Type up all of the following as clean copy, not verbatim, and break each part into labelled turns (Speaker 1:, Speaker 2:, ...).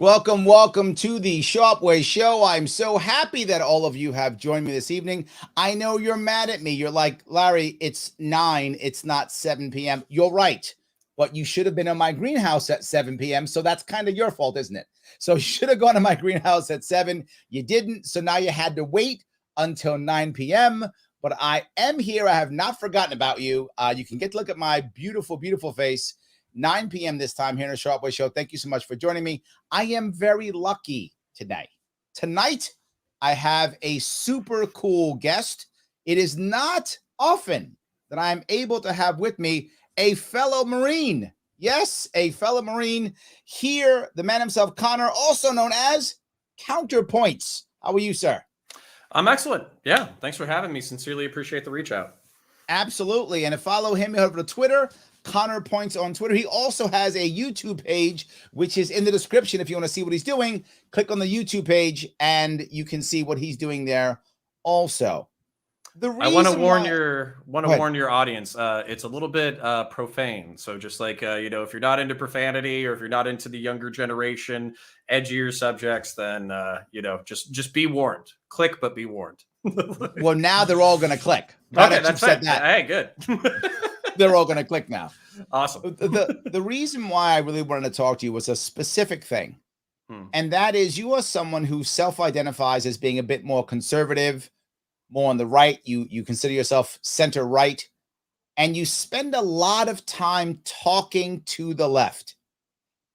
Speaker 1: Welcome to the Sharpe Way Show. I'm so happy that all of you have joined me this evening. I know you're mad at me. You're like, Larry, it's 9, it's not 7 p.m. You're right, but you should have been in my greenhouse at 7 p.m., so that's kind of your fault, isn't it? So you should have gone to my greenhouse at 7. You didn't, so now you had to wait until 9 p.m., but I am here. I have not forgotten about you. You can get to look at my beautiful, beautiful face. 9 p.m. this time here in the Sharpe Way Show. Thank you so much for joining me. I am very lucky today. Tonight, I have a super cool guest. It is not often that I am able to have with me a fellow Marine. Yes, a fellow Marine here, the man himself, Connor, also known as CounterPoints. How are you, sir?
Speaker 2: I'm excellent. Yeah, thanks for having me. Sincerely appreciate the reach out.
Speaker 1: Absolutely. And to follow him over to Twitter, CounterPoints on Twitter. He also has a YouTube page, which is in the description. If you want to see what he's doing, click on the YouTube page and you can see what he's doing there also.
Speaker 2: I want to warn your audience. It's a little bit profane. So just like, if you're not into profanity or if you're not into the younger generation, edgier subjects, then, just be warned. Click, but be warned.
Speaker 1: Well, now they're all going to click.
Speaker 2: Okay, that's it. Hey, good.
Speaker 1: They're all going to click now.
Speaker 2: Awesome.
Speaker 1: The reason why I really wanted to talk to you was a specific thing. And that is you are someone who self-identifies as being a bit more conservative, more on the right. You consider yourself center right. And you spend a lot of time talking to the left,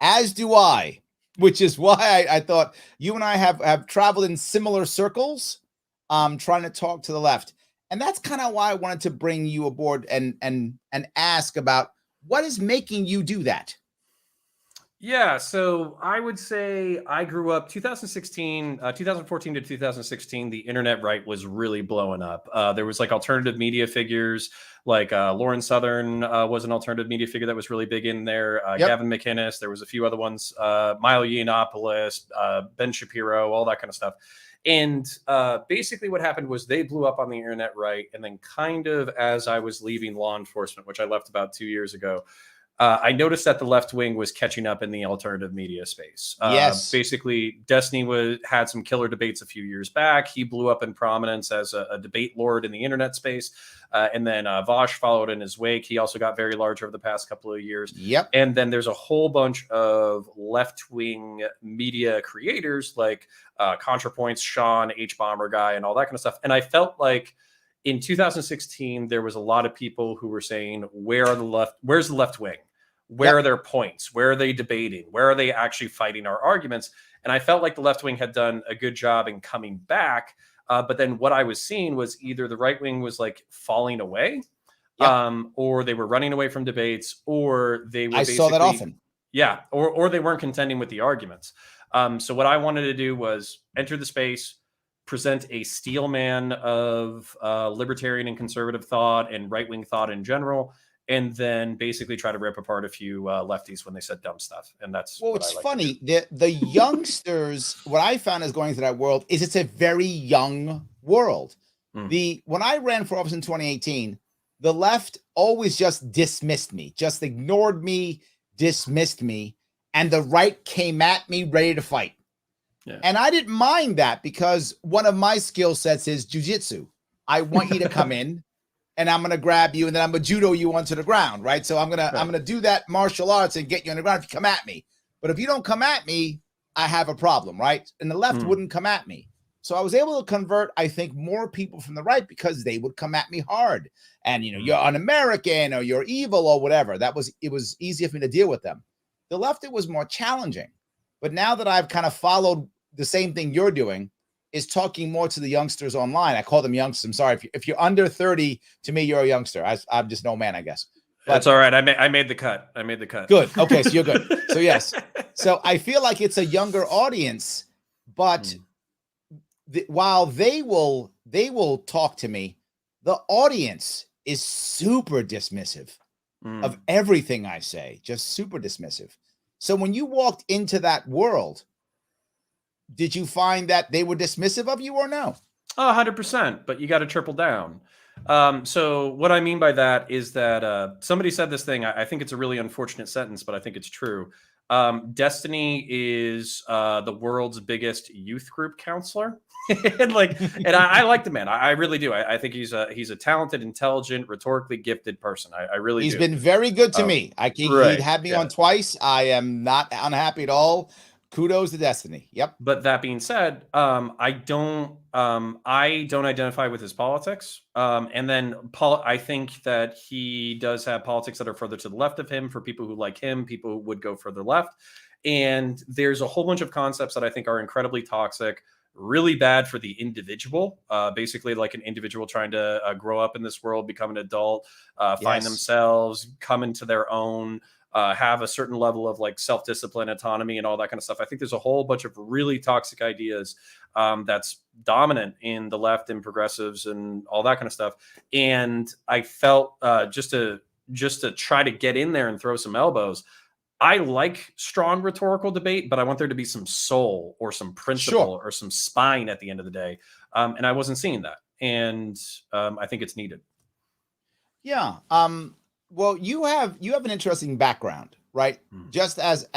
Speaker 1: as do I, which is why I thought you and I have traveled in similar circles, trying to talk to the left. And that's kind of why I wanted to bring you aboard and ask about what is making you do that.
Speaker 2: Yeah, so I would say I grew up 2014 to 2016. The internet right was really blowing up. There was like alternative media figures, like Lauren Southern was an alternative media figure that was really big in there. Gavin McInnes. There was a few other ones. Milo Yiannopoulos, Ben Shapiro, all that kind of stuff. And basically what happened was they blew up on the internet right. And then kind of as I was leaving law enforcement, which I left about 2 years ago, I noticed that the left wing was catching up in the alternative media space.
Speaker 1: Yes.
Speaker 2: Basically, Destiny had some killer debates a few years back. He blew up in prominence as a debate lord in the internet space. And then Vosh followed in his wake. He also got very large over the past couple of years.
Speaker 1: Yep.
Speaker 2: And then there's a whole bunch of left-wing media creators like ContraPoints, Sean, H-Bomber guy, and all that kind of stuff. And I felt like in 2016, there was a lot of people who were saying, where's the left wing? Where are their points? Where are they debating? Where are they actually fighting our arguments? And I felt like the left wing had done a good job in coming back. But then what I was seeing was either the right wing was like falling away, or they were running away from debates, or they were
Speaker 1: I saw that often.
Speaker 2: Yeah, or they weren't contending with the arguments. So what I wanted to do was enter the space, present a steel man of libertarian and conservative thought and right-wing thought in general, and then basically try to rip apart a few lefties when they said dumb stuff. And that's
Speaker 1: it's funny. The youngsters, what I found is going through that world is it's a very young world. When I ran for office in 2018, the left always just dismissed me, just ignored me, dismissed me, and the right came at me ready to fight. Yeah. And I didn't mind that because one of my skill sets is jujitsu. I want you to come in and I'm going to grab you and then I'm going to judo you onto the ground, right? So I'm going to do that martial arts and get you on the ground if you come at me. But if you don't come at me, I have a problem, right? And the left wouldn't come at me. So I was able to convert, I think, more people from the right because they would come at me hard. And, you're un-American or you're evil or whatever. It was easier for me to deal with them. The left, it was more challenging. But now that I've kind of followed the same thing you're doing, is talking more to the youngsters online. I call them youngsters. I'm sorry. If you're under 30, to me, you're a youngster. I'm just no man, I guess.
Speaker 2: But that's all right. I made the cut.
Speaker 1: Good. Okay, so you're good. So yes. So I feel like it's a younger audience, but while they will talk to me, the audience is super dismissive of everything I say, just super dismissive. So when you walked into that world, did you find that they were dismissive of you or no?
Speaker 2: 100%, but you got to triple down. So what I mean by that is that somebody said this thing. I think it's a really unfortunate sentence, but I think it's true. Destiny is the world's biggest youth group counselor. And I like the man. I really do. I think he's a talented, intelligent, rhetorically gifted person. I really
Speaker 1: He's
Speaker 2: do.
Speaker 1: been very good to me. He'd had me on twice. I am not unhappy at all. Kudos to Destiny. Yep.
Speaker 2: But that being said, I don't identify with his politics. And then Paul, I think that he does have politics that are further to the left of him. For people who like him, people who would go further left. And there's a whole bunch of concepts that I think are incredibly toxic, really bad for the individual. Basically, like an individual trying to grow up in this world, become an adult, find themselves, come into their own. Have a certain level of like self-discipline, autonomy, and all that kind of stuff. I think there's a whole bunch of really toxic ideas that's dominant in the left and progressives and all that kind of stuff. And I felt just to try to get in there and throw some elbows. I like strong rhetorical debate, but I want there to be some soul or some principle or some spine at the end of the day. And I wasn't seeing that. And I think it's needed.
Speaker 1: Yeah. Well, you have an interesting background, right? Just as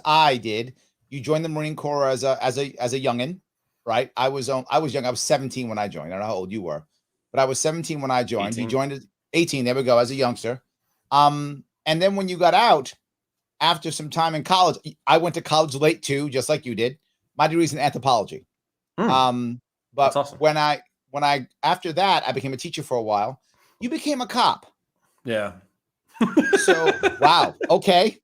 Speaker 1: I did. You joined the Marine Corps as a youngin, right? I was young. I was 17 when I joined. I don't know how old you were, but I was 17 when I joined.
Speaker 2: 18.
Speaker 1: You joined at 18. There we go, as a youngster. And then when you got out after some time in college, I went to college late too, just like you did. My degree's in anthropology. But
Speaker 2: that's awesome.
Speaker 1: when I after that, I became a teacher for a while. You became a cop.
Speaker 2: Yeah.
Speaker 1: So wow. Okay.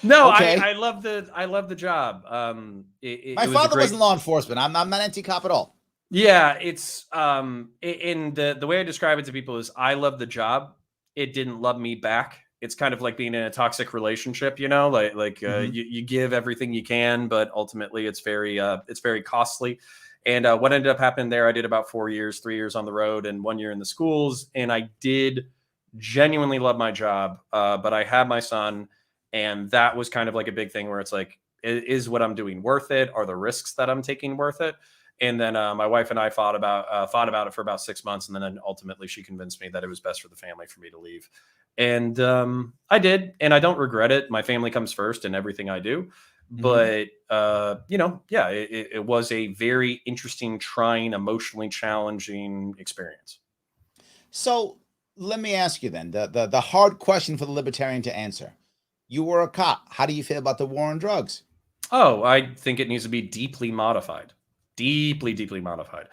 Speaker 2: No,
Speaker 1: okay.
Speaker 2: I love the job.
Speaker 1: My father was in law enforcement. I'm not anti-cop at all.
Speaker 2: Yeah, it's in the way I describe it to people is I love the job. It didn't love me back. It's kind of like being in a toxic relationship, you know, you give everything you can, but ultimately it's very costly. And what ended up happening there, I did about 4 years, 3 years on the road and 1 year in the schools. And I did genuinely love my job. But I had my son, and that was kind of like a big thing where it's like, is what I'm doing worth it? Are the risks that I'm taking worth it? And then my wife and I fought about it for about 6 months. And then ultimately she convinced me that it was best for the family for me to leave. And I did, and I don't regret it. My family comes first in everything I do. But, it was a very interesting, trying, emotionally challenging experience.
Speaker 1: So let me ask you then, the hard question for the libertarian to answer. You were a cop. How do you feel about the war on drugs?
Speaker 2: Oh, I think it needs to be deeply modified. Deeply modified.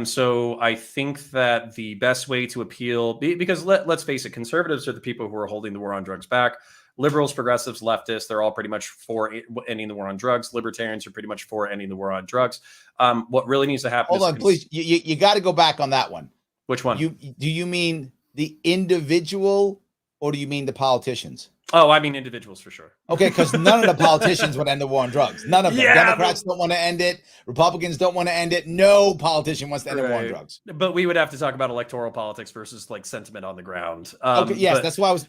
Speaker 2: So I think that the best way to appeal, because let's face it, conservatives are the people who are holding the war on drugs back. Liberals, progressives, leftists, they're all pretty much for ending the war on drugs. Libertarians are pretty much for ending the war on drugs. What really needs to happen
Speaker 1: Hold on, please. You got to go back on that one.
Speaker 2: Which one?
Speaker 1: Do you mean the individual, or do you mean the politicians?
Speaker 2: Oh, I mean individuals for sure.
Speaker 1: Okay, because none of the politicians would end the war on drugs. None of them. Yeah, Democrats don't want to end it. Republicans don't want to end it. No politician wants to end the war on drugs.
Speaker 2: But we would have to talk about electoral politics versus like sentiment on the ground.
Speaker 1: Okay, yes, that's why I was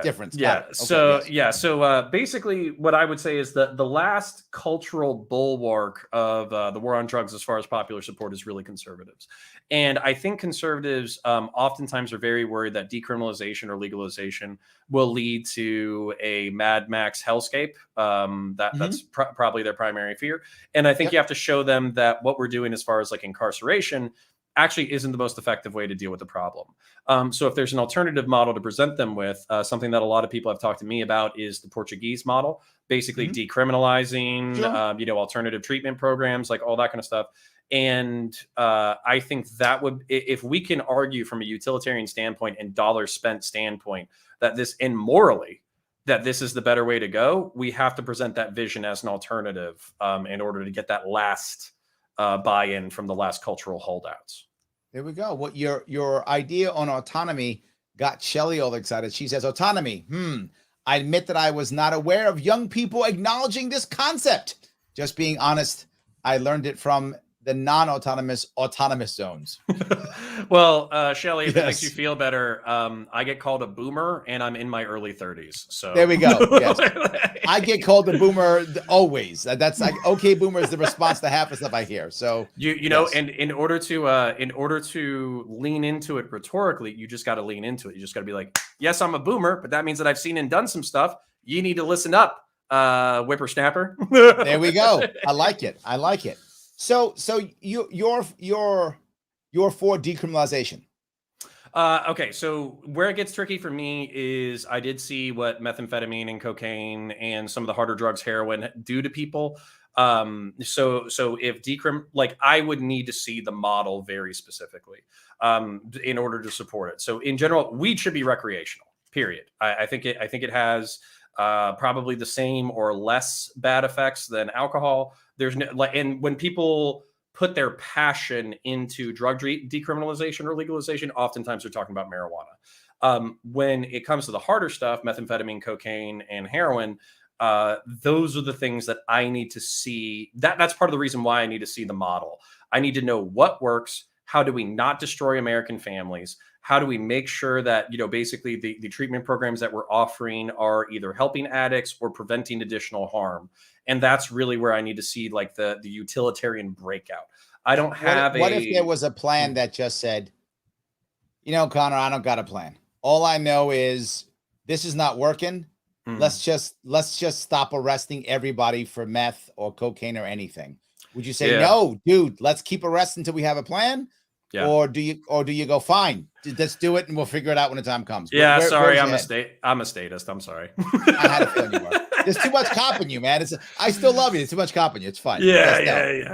Speaker 1: difference.
Speaker 2: Yeah. Okay, so basically what I would say is that the last cultural bulwark of the war on drugs as far as popular support is really conservatives. And I think conservatives oftentimes are very worried that decriminalization or legalization will lead to a Mad Max hellscape. That's probably their primary fear. And I think you have to show them that what we're doing as far as like incarceration actually isn't the most effective way to deal with the problem. So if there's an alternative model to present them with, something that a lot of people have talked to me about is the Portuguese model, basically decriminalizing, alternative treatment programs, like all that kind of stuff. And I think that would, if we can argue from a utilitarian standpoint and dollar spent standpoint that this, and morally, that this is the better way to go, we have to present that vision as an alternative in order to get that last buy-in from the last cultural holdouts.
Speaker 1: There we go. What your idea on autonomy got Shelley all excited. She says, autonomy. I admit that I was not aware of young people acknowledging this concept. Just being honest, I learned it from the non-autonomous autonomous zones.
Speaker 2: Well, Shelley, if it makes you feel better, I get called a boomer and I'm in my early 30s. So
Speaker 1: there we go. Yes. I get called a boomer always. That's like, okay, boomer is the response to half the stuff I hear. So
Speaker 2: you know, and in order to lean into it rhetorically, you just got to lean into it. You just got to be like, yes, I'm a boomer, but that means that I've seen and done some stuff. You need to listen up. Whippersnapper.
Speaker 1: There we go. I like it. I like it. So you're for decriminalization.
Speaker 2: Okay, so where it gets tricky for me is I did see what methamphetamine and cocaine and some of the harder drugs, heroin, do to people. So if like I would need to see the model very specifically in order to support it. So in general, weed should be recreational. Period. I think it has probably the same or less bad effects than alcohol. There's no like, and when people put their passion into drug decriminalization or legalization, oftentimes they're talking about marijuana. When it comes to the harder stuff, methamphetamine, cocaine, and heroin, those are the things that I need to see. That's part of the reason why I need to see the model. I need to know what works. How do we not destroy American families? How do we make sure that, basically the treatment programs that we're offering are either helping addicts or preventing additional harm? And that's really where I need to see like the utilitarian breakout. I don't have
Speaker 1: what if there was a plan that just said, Connor, I don't got a plan. All I know is this is not working. Let's just stop arresting everybody for meth or cocaine or anything. Would you say, no, dude, let's keep arresting until we have a plan? Yeah. Or do you go, fine, let's do it and we'll figure it out when the time comes?
Speaker 2: Yeah, sorry, I'm a statist. I'm sorry.
Speaker 1: I had a feeling you were. There's too much cop in you, man. I still love you. There's too much cop in you. It's fine.
Speaker 2: Yeah.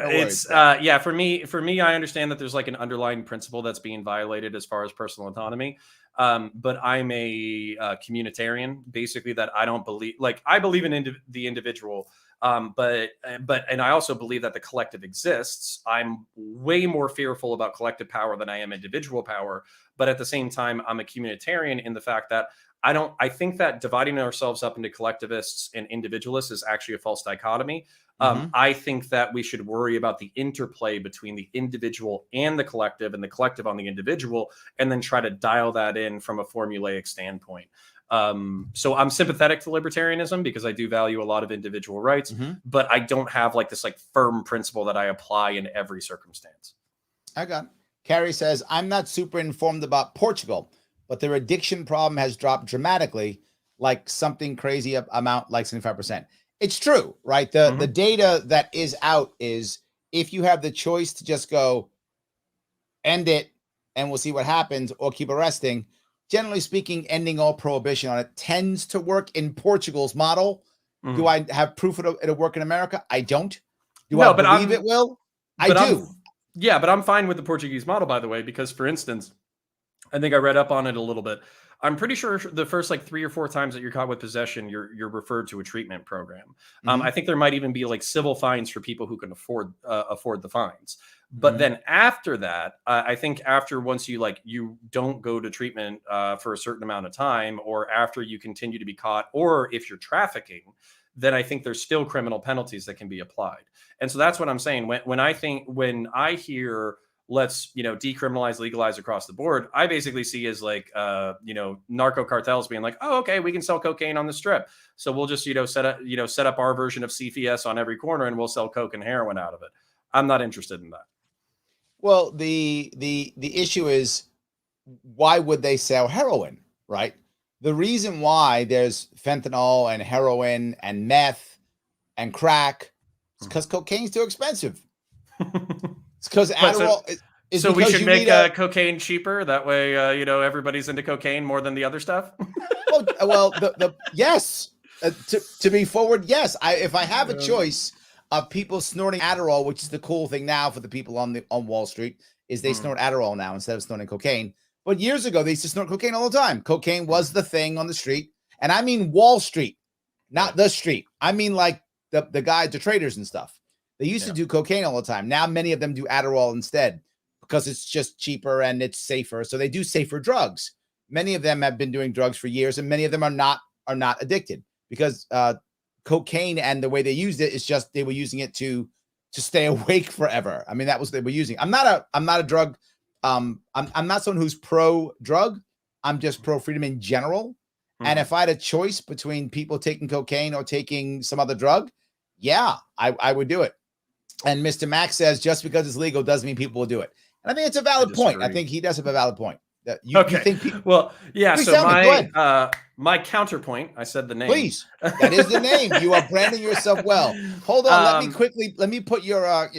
Speaker 2: It's for me, I understand that there's like an underlying principle that's being violated as far as personal autonomy. But I'm a communitarian, basically, that I don't believe, like I believe in the individual. But I also believe that the collective exists. I'm way more fearful about collective power than I am individual power. But at the same time, I'm a communitarian in the fact that I think that dividing ourselves up into collectivists and individualists is actually a false dichotomy. I think that we should worry about the interplay between the individual and the collective on the individual, and then try to dial that in from a formulaic standpoint. So I'm sympathetic to libertarianism because I do value a lot of individual rights, but I don't have like this like firm principle that I apply in every circumstance.
Speaker 1: I got it. Carrie says, I'm not super informed about Portugal, but their addiction problem has dropped dramatically, like something crazy amount, like 75%. It's true, right? The data that is out is if you have the choice to just go end it and we'll see what happens, or keep arresting, generally speaking, ending all prohibition on it tends to work in Portugal's model. Do I have proof it'll work in America? I don't. I believe it will? I do.
Speaker 2: Yeah, but I'm fine with the Portuguese model, by the way, because, for instance, I think I read up on it a little bit. I'm pretty sure the first like 3 or 4 times that you're caught with possession, you're referred to a treatment program. I think there might even be like civil fines for people who can afford the fines. But then after that, I think once you don't go to treatment for a certain amount of time, or after you continue to be caught, or if you're trafficking, then I think there's still criminal penalties that can be applied. And so that's what I'm saying. When I hear let's decriminalize, legalize across the board, I basically see as like narco cartels being like, oh, okay, we can sell cocaine on the strip, so we'll just set up our version of CFS on every corner and we'll sell coke and heroin out of it. I'm not interested in that.
Speaker 1: Well, the issue is, why would they sell heroin, right? The reason why there's fentanyl and heroin and meth and crack is because cocaine's too expensive. It's because Adderall.
Speaker 2: So we should make cocaine cheaper. That way, everybody's into cocaine more than the other stuff.
Speaker 1: well, yes. To be forward, yes. If I have a choice of people snorting Adderall, which is the cool thing now for the people on Wall Street, is they snort Adderall now instead of snorting cocaine. But years ago, they used to snort cocaine all the time. Cocaine was the thing on the street, and I mean Wall Street, not the street. I mean like the guys, the traders and stuff. They used to do cocaine all the time. Now many of them do Adderall instead because it's just cheaper and it's safer. So they do safer drugs. Many of them have been doing drugs for years, and many of them are not addicted because cocaine and the way they used it is just they were using it to stay awake forever. I mean, that was what they were using. I'm not a drug. I'm not someone who's pro drug. I'm just pro freedom in general. And if I had a choice between people taking cocaine or taking some other drug, yeah, I would do it. And Mr. Max says just because it's legal doesn't mean people will do it. And I think it's a valid point. I think he does have a valid point. That you think people?
Speaker 2: Well, yeah.
Speaker 1: Please
Speaker 2: So
Speaker 1: tell me. Go ahead.
Speaker 2: my counterpoint. I said the name.
Speaker 1: Please. That is the name. You are branding yourself well. Hold on. Let me put your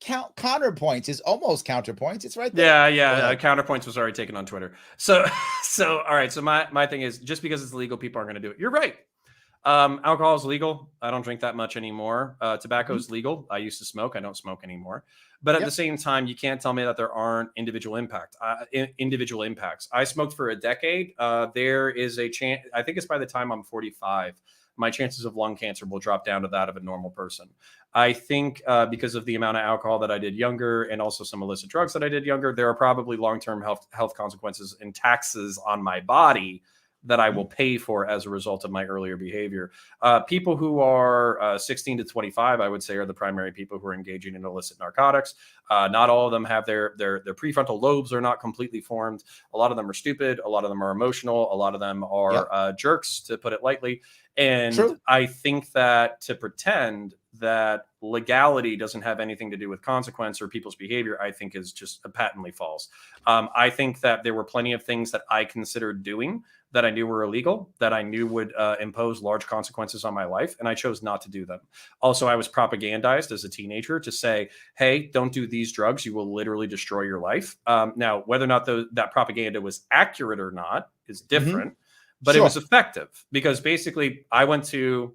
Speaker 1: counterpoints is almost counterpoints. It's right there.
Speaker 2: Yeah. Counterpoints was already taken on Twitter. So all right. So my thing is, just because it's illegal, people aren't going to do it. You're right. Alcohol is legal. I don't drink that much anymore. Tobacco is legal. I used to smoke. I don't smoke anymore. But at the same time, you can't tell me that there aren't individual impacts. I smoked for a decade. There is a chance. I think it's by the time I'm 45, my chances of lung cancer will drop down to that of a normal person. I think because of the amount of alcohol that I did younger, and also some illicit drugs that I did younger, there are probably long-term health consequences and taxes on my body that I will pay for as a result of my earlier behavior. People who are 16 to 25, I would say, are the primary people who are engaging in illicit narcotics. Not all of them have their prefrontal lobes are not completely formed. A lot of them are stupid. A lot of them are emotional. A lot of them are jerks, to put it lightly. And True. I think that to pretend that legality doesn't have anything to do with consequence or people's behavior, I think is just patently false. I think that there were plenty of things that I considered doing that I knew were illegal, that I knew would impose large consequences on my life, and I chose not to do them. Also, I was propagandized as a teenager to say, hey, don't do these drugs. You will literally destroy your life. Now, whether or not that propaganda was accurate or not is different, but It was effective, because basically I went to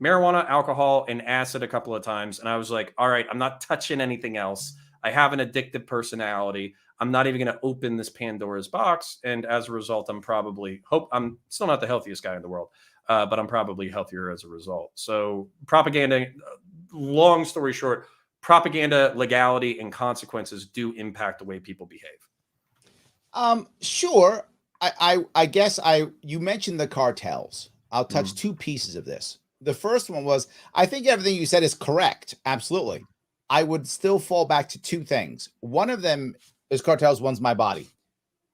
Speaker 2: marijuana, alcohol, and acid a couple of times, and I was like, all right, I'm not touching anything else. I have an addictive personality. I'm not even going to open this Pandora's box. And as a result, I'm still not the healthiest guy in the world, but I'm probably healthier as a result. So propaganda, long story short, propaganda, legality, and consequences do impact the way people behave.
Speaker 1: Sure. I guess you mentioned the cartels. I'll touch two pieces of this. The first one was, I think everything you said is correct. Absolutely. I would still fall back to two things. One of them is cartels, one's my body.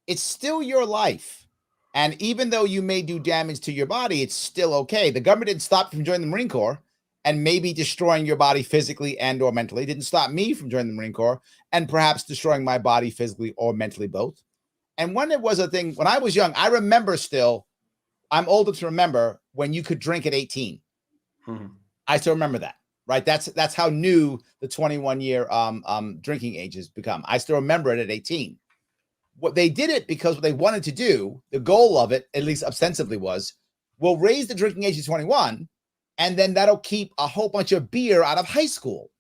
Speaker 1: It's still your life. And even though you may do damage to your body, it's still okay. The government didn't stop you from joining the Marine Corps and maybe destroying your body physically and or mentally. It didn't stop me from joining the Marine Corps and perhaps destroying my body physically or mentally, both. And when it was a thing, when I was young, I remember still, I'm old enough to remember when you could drink at 18. I still remember that. Right. That's how new the 21-year drinking age has become. I still remember it at 18. What they did it because what they wanted to do, the goal of it, at least ostensibly, was we'll raise the drinking age to 21, and then that'll keep a whole bunch of beer out of high school.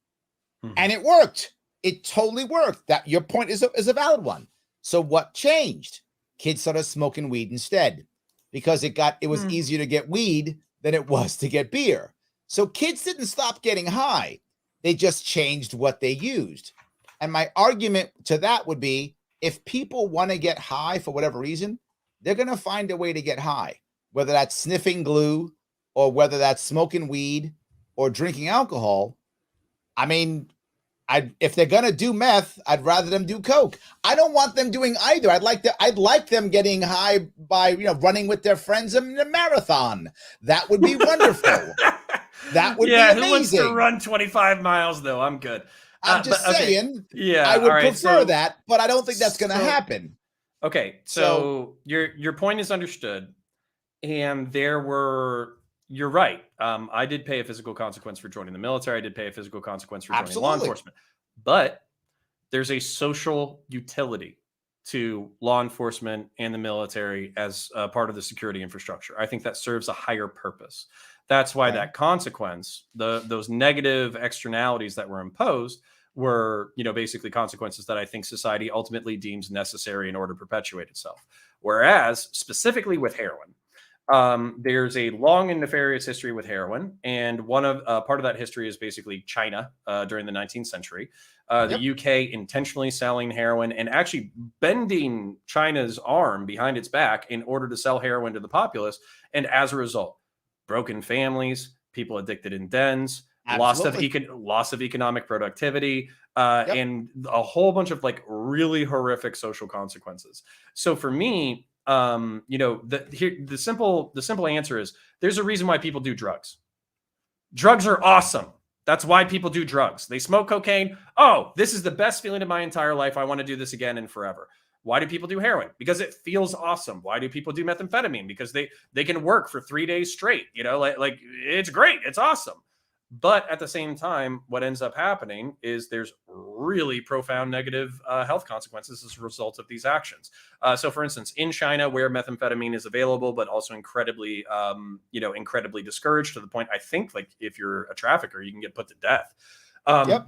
Speaker 1: And it worked. It totally worked. That your point is a valid one. So what changed? Kids started smoking weed instead, because it was easier to get weed than it was to get beer. So kids didn't stop getting high. They just changed what they used. And my argument to that would be, if people want to get high for whatever reason, they're going to find a way to get high, whether that's sniffing glue or whether that's smoking weed or drinking alcohol. I mean, if they're going to do meth, I'd rather them do coke. I don't want them doing either. I'd like them getting high by, running with their friends in a marathon. That would be wonderful. That would be amazing.
Speaker 2: Who wants to run 25 miles, though? I'm good.
Speaker 1: I'm just saying. Yeah, I would prefer that, but I don't think that's going to happen.
Speaker 2: Okay, so your point is understood, and you're right. I did pay a physical consequence for joining the military. I did pay a physical consequence for joining law enforcement. But there's a social utility to law enforcement and the military as part of the security infrastructure. I think that serves a higher purpose. That's why that consequence, those negative externalities that were imposed were, basically consequences that I think society ultimately deems necessary in order to perpetuate itself. Whereas specifically with heroin, there's a long and nefarious history with heroin. And part of that history is basically China during the 19th century. The UK intentionally selling heroin and actually bending China's arm behind its back in order to sell heroin to the populace. And as a result, broken families, people addicted in dens, loss of economic productivity, and a whole bunch of really horrific social consequences. So for me, the simple answer is there's a reason why people do drugs. Drugs are awesome. That's why people do drugs. They smoke cocaine. Oh, this is the best feeling of my entire life. I want to do this again and forever. Why do people do heroin? Because it feels awesome. Why do people do methamphetamine? Because they can work for 3 days straight. Like it's great. It's awesome. But at the same time, what ends up happening is there's really profound negative health consequences as a result of these actions. So, for instance, in China, where methamphetamine is available, but also incredibly, incredibly discouraged to the point, I think, like if you're a trafficker, you can get put to death.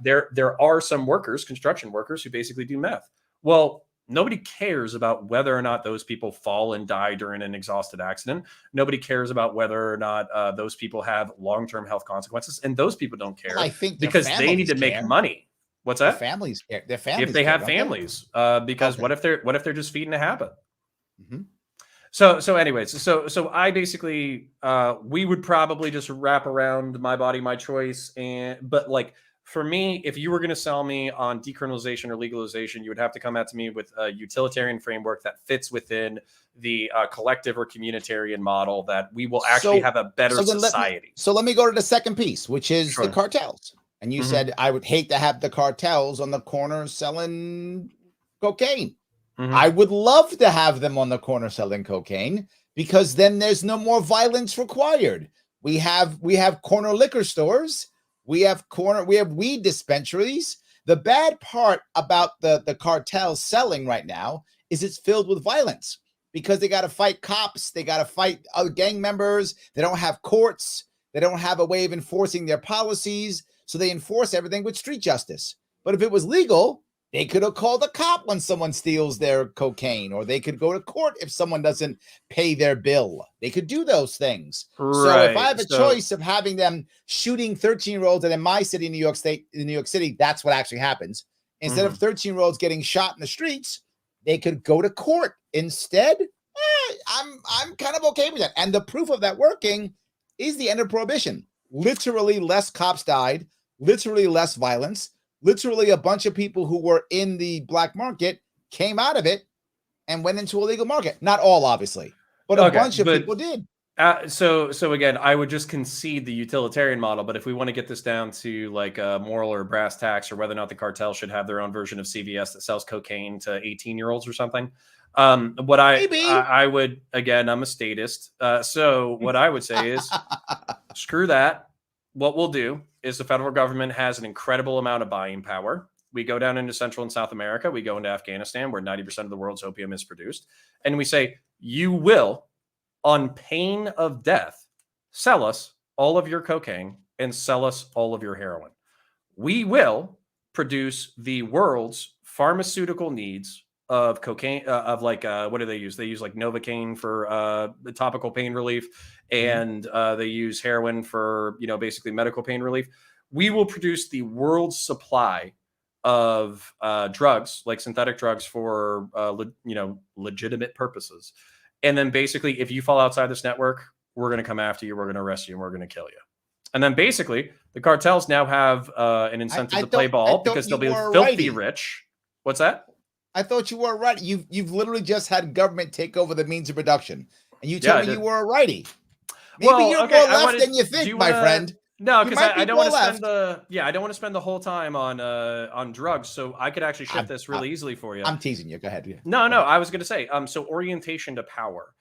Speaker 2: There are some workers, construction workers, who basically do meth. Well, nobody cares about whether or not those people fall and die during an exhausted accident. Nobody cares about whether or not those people have long-term health consequences. And those people don't care,
Speaker 1: I think
Speaker 2: because they need to make money. What's that?
Speaker 1: Their families care. Their families
Speaker 2: if they have
Speaker 1: care,
Speaker 2: families, because what if they're just feeding a habit?
Speaker 1: Mm-hmm.
Speaker 2: So anyways, so I basically, we would probably just wrap around my body, my choice. But like, for me, if you were going to sell me on decriminalization or legalization, you would have to come at to me with a utilitarian framework that fits within the collective or communitarian model, that we will actually have a better society.
Speaker 1: Let me go to the second piece, which is the cartels. And you said, I would hate to have the cartels on the corner selling cocaine. I would love to have them on the corner selling cocaine, because then there's no more violence required. We have corner liquor stores. We have weed dispensaries. The bad part about the cartel selling right now is it's filled with violence, because they got to fight cops. They got to fight other gang members. They don't have courts. They don't have a way of enforcing their policies. So they enforce everything with street justice. But if it was legal, they could have called a cop when someone steals their cocaine, or they could go to court if someone doesn't pay their bill. They could do those things. Right. So if I have a choice of having them shooting 13-year-olds, and in my city, New York City, that's what actually happens. Instead of 13-year-olds getting shot in the streets, they could go to court instead. I'm kind of okay with that. And the proof of that working is the end of prohibition. Literally less cops died, literally less violence. Literally, a bunch of people who were in the black market came out of it and went into a legal market. Not all, obviously, but a bunch of people did.
Speaker 2: So again, I would just concede the utilitarian model. But if we want to get this down to like a moral or brass tacks, or whether or not the cartel should have their own version of CVS that sells cocaine to 18-year-olds or something, I would, again, I'm a statist. So what I would say is, screw that. What we'll do is, the federal government has an incredible amount of buying power. We go down into Central and South America. We go into Afghanistan, where 90% of the world's opium is produced. And we say, you will, on pain of death, sell us all of your cocaine and sell us all of your heroin. We will produce the world's pharmaceutical needs of cocaine, what do they use? They use like Novocaine for the topical pain relief, and they use heroin for, basically medical pain relief. We will produce the world's supply of drugs, like synthetic drugs, for legitimate purposes. And then basically, if you fall outside this network, we're going to come after you, we're going to arrest you, and we're going to kill you. And then basically, the cartels now have an incentive to play ball, because they'll be filthy rich. What's that?
Speaker 1: I thought you were a righty. You've literally just had government take over the means of production, and you told me you were a righty. Maybe you're more left than you think, my friend.
Speaker 2: No, because I don't want to spend the whole time on drugs. So I could actually shift this really easily for you.
Speaker 1: I'm teasing you. Go ahead. Yeah.
Speaker 2: No, I was going to say, so orientation to power,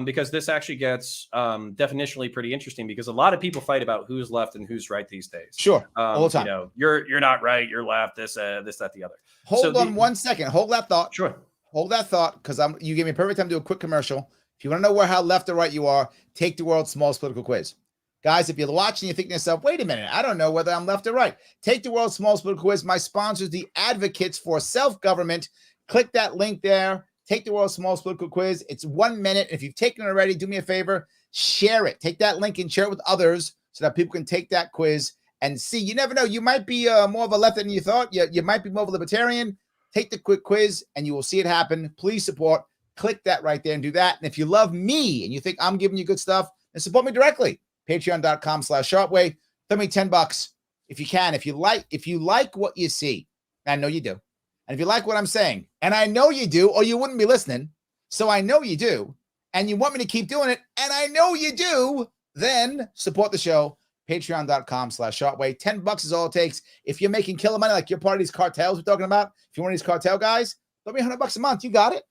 Speaker 2: because this actually gets definitionally pretty interesting, because a lot of people fight about who's left and who's right these days.
Speaker 1: Sure, all the time.
Speaker 2: You're not right. You're left. This, that, the other.
Speaker 1: Hold on 1 second. Hold that thought.
Speaker 2: Sure.
Speaker 1: Hold that thought, because you gave me a perfect time to do a quick commercial. If you want to know how left or right you are, take the world's smallest political quiz. Guys, if you're watching, you think to yourself, wait a minute, I don't know whether I'm left or right. Take the world's smallest political quiz. My sponsors, the Advocates for Self-Government. Click that link there. Take the world's smallest political quiz. It's 1 minute. If you've taken it already, do me a favor, share it. Take that link and share it with others so that people can take that quiz and see. You never know. You might be more of a left than you thought. You might be more of a libertarian. Take the quick quiz and you will see it happen. Please support. Click that right there and do that. And if you love me and you think I'm giving you good stuff, then support me directly. Patreon.com/Sharpeway. Throw me $10 if you can. If you like what you see, I know you do. And if you like what I'm saying, and I know you do, or you wouldn't be listening, so I know you do, and you want me to keep doing it, and I know you do, then support the show. Patreon.com/Sharpeway. $10 is all it takes. If you're making killer money, like you're part of these cartels we're talking about, if you're one of these cartel guys, Throw me $100 a month. You got it.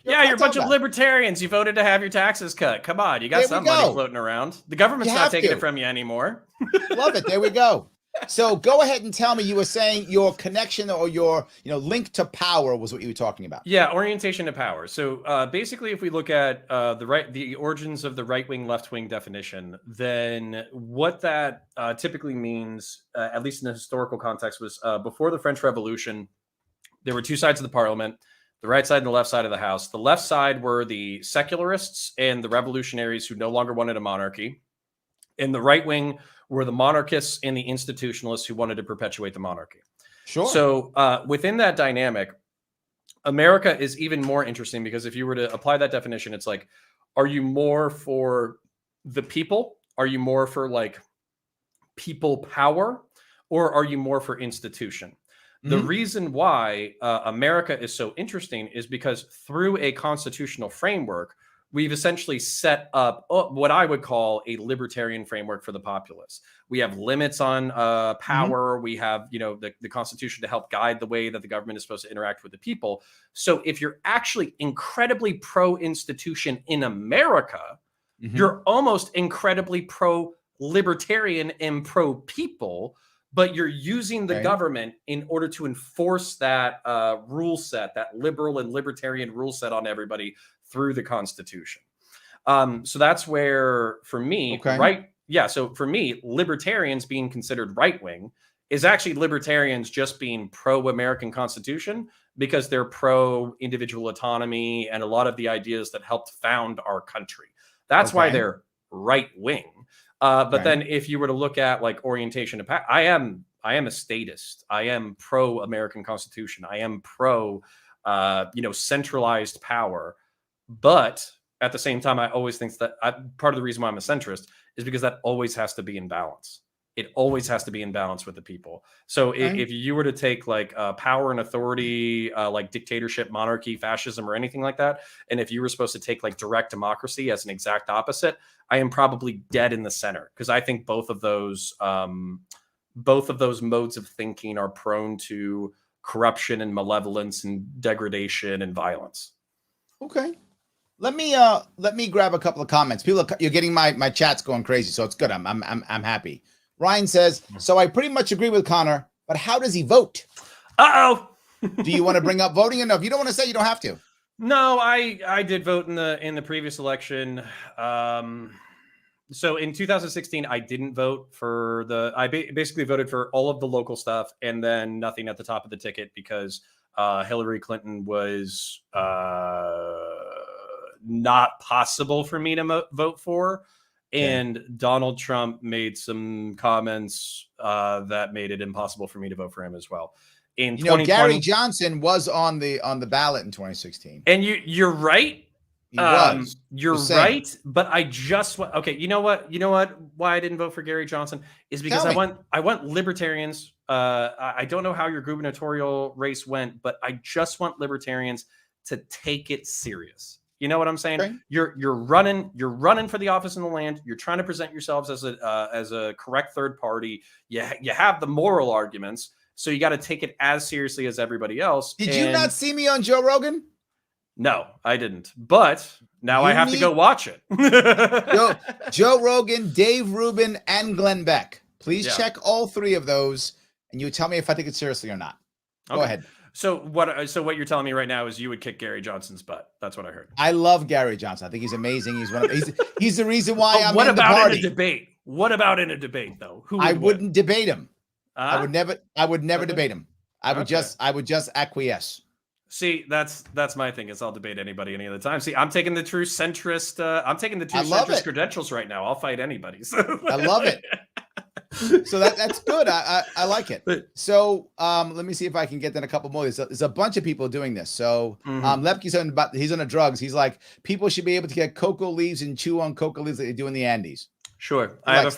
Speaker 2: You're a bunch of libertarians. You voted to have your taxes cut. Come on, you got some money floating around. The government's not taking it from you anymore.
Speaker 1: Love it. There we go. So go ahead and tell me, you were saying your connection or your link to power was what you were talking about.
Speaker 2: Yeah, orientation to power. So basically, if we look at the origins of the right-wing, left-wing definition, then what that typically means, at least in the historical context, was before the French Revolution, there were two sides of the parliament, the right side and the left side of the house. The left side were the secularists and the revolutionaries who no longer wanted a monarchy. And the right wing were the monarchists and the institutionalists who wanted to perpetuate the monarchy.
Speaker 1: Sure.
Speaker 2: So within that dynamic, America is even more interesting because if you were to apply that definition, it's like, are you more for the people? Are you more for like people power? Or are you more for institution? The reason why America is so interesting is because through a constitutional framework, we've essentially set up what I would call a libertarian framework for the populace. We have limits on power. We have, the Constitution to help guide the way that the government is supposed to interact with the people. So if you're actually incredibly pro-institution in America, you're almost incredibly pro-libertarian and pro-people, but you're using the government in order to enforce that rule set, that liberal and libertarian rule set on everybody through the Constitution. So that's where, for me, so for me, libertarians being considered right-wing is actually libertarians just being pro-American Constitution because they're pro-individual autonomy and a lot of the ideas that helped found our country. That's why they're right-wing. But then if you were to look at like orientation to power, I am a statist. I am pro-American Constitution. I am pro, centralized power. But at the same time, I always think that part of the reason why I'm a centrist is because that always has to be in balance. It always has to be in balance with the people. So if you were to take like power and authority, like dictatorship, monarchy, fascism, or anything like that, and if you were supposed to take like direct democracy as an exact opposite, I am probably dead in the center because I think both of those modes of thinking are prone to corruption and malevolence and degradation and violence.
Speaker 1: Okay. Let me grab a couple of comments. You're getting my chat's going crazy, so it's good. I'm happy. Ryan says, so I pretty much agree with Connor, but how does he vote? Do you want to bring up voting enough? If you don't want to say, you don't have to.
Speaker 2: No, I did vote in the previous election. So in 2016, I didn't vote for I basically voted for all of the local stuff and then nothing at the top of the ticket because Hillary Clinton was not possible for me to vote for. And Donald Trump made some comments that made it impossible for me to vote for him as well. In
Speaker 1: Gary Johnson was on the ballot in 2016.
Speaker 2: And you're right.
Speaker 1: He was.
Speaker 2: You're right. But I just want. Okay. You know what? Why I didn't vote for Gary Johnson is because I want libertarians. I don't know how your gubernatorial race went, but I just want libertarians to take it serious. You know what I'm saying? Okay. You're running for the office in the land. You're trying to present yourselves as a correct third party. You have the moral arguments, so you got to take it as seriously as everybody else.
Speaker 1: Did you not see me on Joe Rogan?
Speaker 2: No, I didn't. But now I have to go watch it.
Speaker 1: Joe Rogan, Dave Rubin, and Glenn Beck. Please check all three of those, and you tell me if I take it seriously or not. Go ahead.
Speaker 2: So what you're telling me right now is you would kick Gary Johnson's butt. That's what I heard.
Speaker 1: I love Gary Johnson. I think he's amazing. He's the reason why I'm in the party.
Speaker 2: What about in a debate? What about in a debate though?
Speaker 1: I wouldn't debate him. I would never debate him. I would just acquiesce.
Speaker 2: See, that's my thing. Is I'll debate anybody any other time. See, I'm taking the true centrist. I'm taking the true centrist credentials right now. I'll fight anybody. So.
Speaker 1: I love it. So that's good. I like it. So let me see if I can get then a couple more. There's a bunch of people doing this. So Lepke's on he's on the drugs. He's like, people should be able to get cocoa leaves and chew on cocoa leaves like they do in the Andes.
Speaker 2: Sure. I have a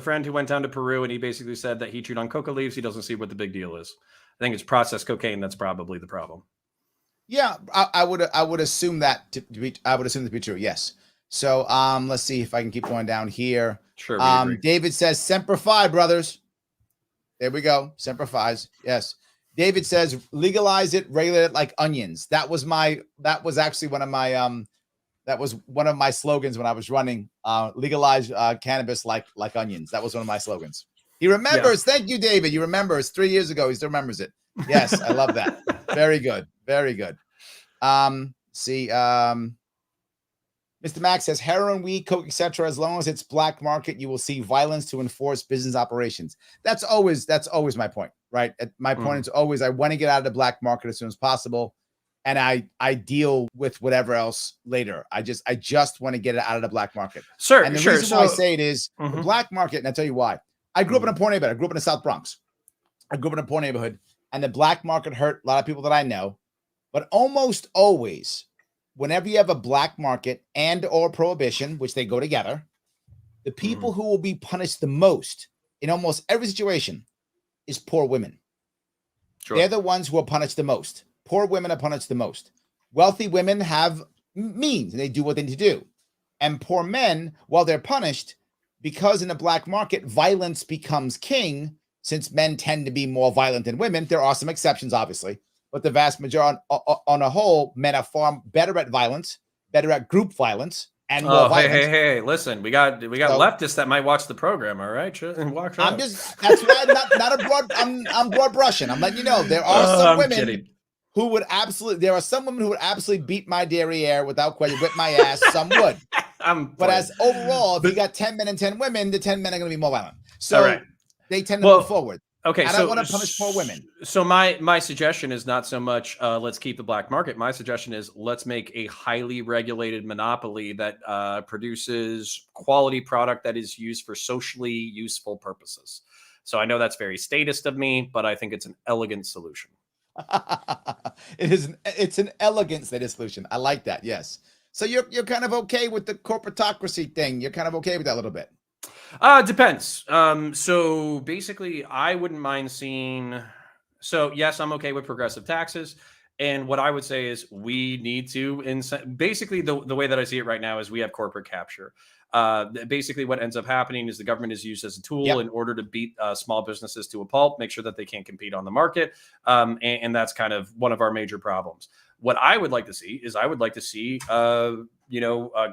Speaker 2: friend who went down to Peru and he basically said that he chewed on cocoa leaves. He doesn't see what the big deal is. I think it's processed cocaine that's probably the problem.
Speaker 1: Yeah, I would assume that to be true. Yes. So let's see if I can keep going down here.
Speaker 2: Sure.
Speaker 1: David says Semper Fi, brothers. There we go. Semper Fi's. Yes. David says legalize it, regulate it like onions. That was actually one of my slogans when I was running. Legalize cannabis like onions. That was one of my slogans. He remembers. Yeah. Thank you, David. You remember. It's 3 years ago. He still remembers it. Yes, I love that. Very good. Very good. Mr. Max says heroin, weed, coke, etc. As long as it's black market, you will see violence to enforce business operations. That's always my point, right? My point is always I want to get out of the black market as soon as possible, and I deal with whatever else later. I just want to get it out of the black market.
Speaker 2: Sure,
Speaker 1: and the reason why I say it is the black market, and I'll tell you why. I grew up in a poor neighborhood. I grew up in the South Bronx. I grew up in a poor neighborhood, and the black market hurt a lot of people that I know, but almost always, whenever you have a black market and or prohibition, which they go together, the people who will be punished the most in almost every situation is poor women. Sure. They're the ones who are punished the most. Poor women are punished the most. Wealthy women have means and they do what they need to do. And poor men, while they're punished, because in the black market, violence becomes king, since men tend to be more violent than women. There are some exceptions, obviously. But the vast majority, on a whole, men are far better at violence, better at group violence, and more violent.
Speaker 2: Hey! Listen, we got leftists that might watch the program. All right, watch out.
Speaker 1: That's why I'm not a broad. I'm broad brushing. I'm letting you know there are some women who would absolutely beat my derriere without question, whip my ass. Some would. But as overall, if you got 10 men and 10 women, the 10 men are going to be more violent. So they tend to move forward.
Speaker 2: Okay,
Speaker 1: I don't want to punish poor women.
Speaker 2: So my suggestion is not so much let's keep the black market. My suggestion is let's make a highly regulated monopoly that produces quality product that is used for socially useful purposes. So I know that's very statist of me, but I think it's an elegant solution.
Speaker 1: It's an elegant statist solution. I like that. Yes. So you're kind of okay with the corporatocracy thing. You're kind of okay with that a little bit.
Speaker 2: Depends. So basically I wouldn't mind seeing, so yes, I'm okay with progressive taxes. And what I would say is we need to, basically the way that I see it right now is we have corporate capture. Basically what ends up happening is the government is used as a tool in order to beat small businesses to a pulp, make sure that they can't compete on the market. And that's kind of one of our major problems. What I would like to see is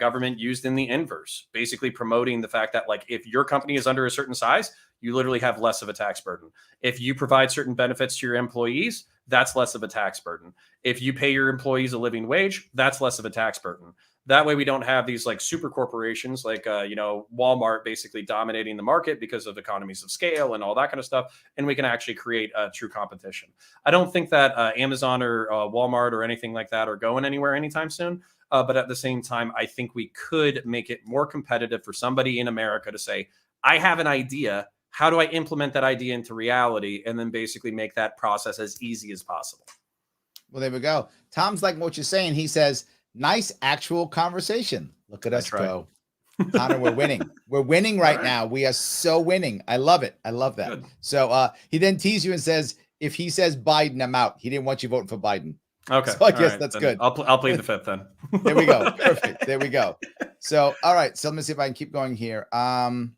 Speaker 2: government used in the inverse, basically promoting the fact that, like, if your company is under a certain size, you literally have less of a tax burden. If you provide certain benefits to your employees, that's less of a tax burden. If you pay your employees a living wage, that's less of a tax burden. That way we don't have these like super corporations like, Walmart basically dominating the market because of economies of scale and all that kind of stuff. And we can actually create a true competition. I don't think that Amazon or Walmart or anything like that are going anywhere anytime soon. But at the same time, I think we could make it more competitive for somebody in America to say, I have an idea. How do I implement that idea into reality? And then basically make that process as easy as possible.
Speaker 1: Well, there we go. Tom's like what you're saying. He says, nice actual conversation. Look at us go. Connor, we're winning. We're winning right now. We are so winning. I love it. I love that. Good. So he then teases you and says, if he says Biden, I'm out. He didn't want you voting for Biden.
Speaker 2: Okay.
Speaker 1: So I guess that's good.
Speaker 2: I'll plead the fifth then.
Speaker 1: There we go. Perfect. There we go. So, all right. So let me see if I can keep going here. Carrie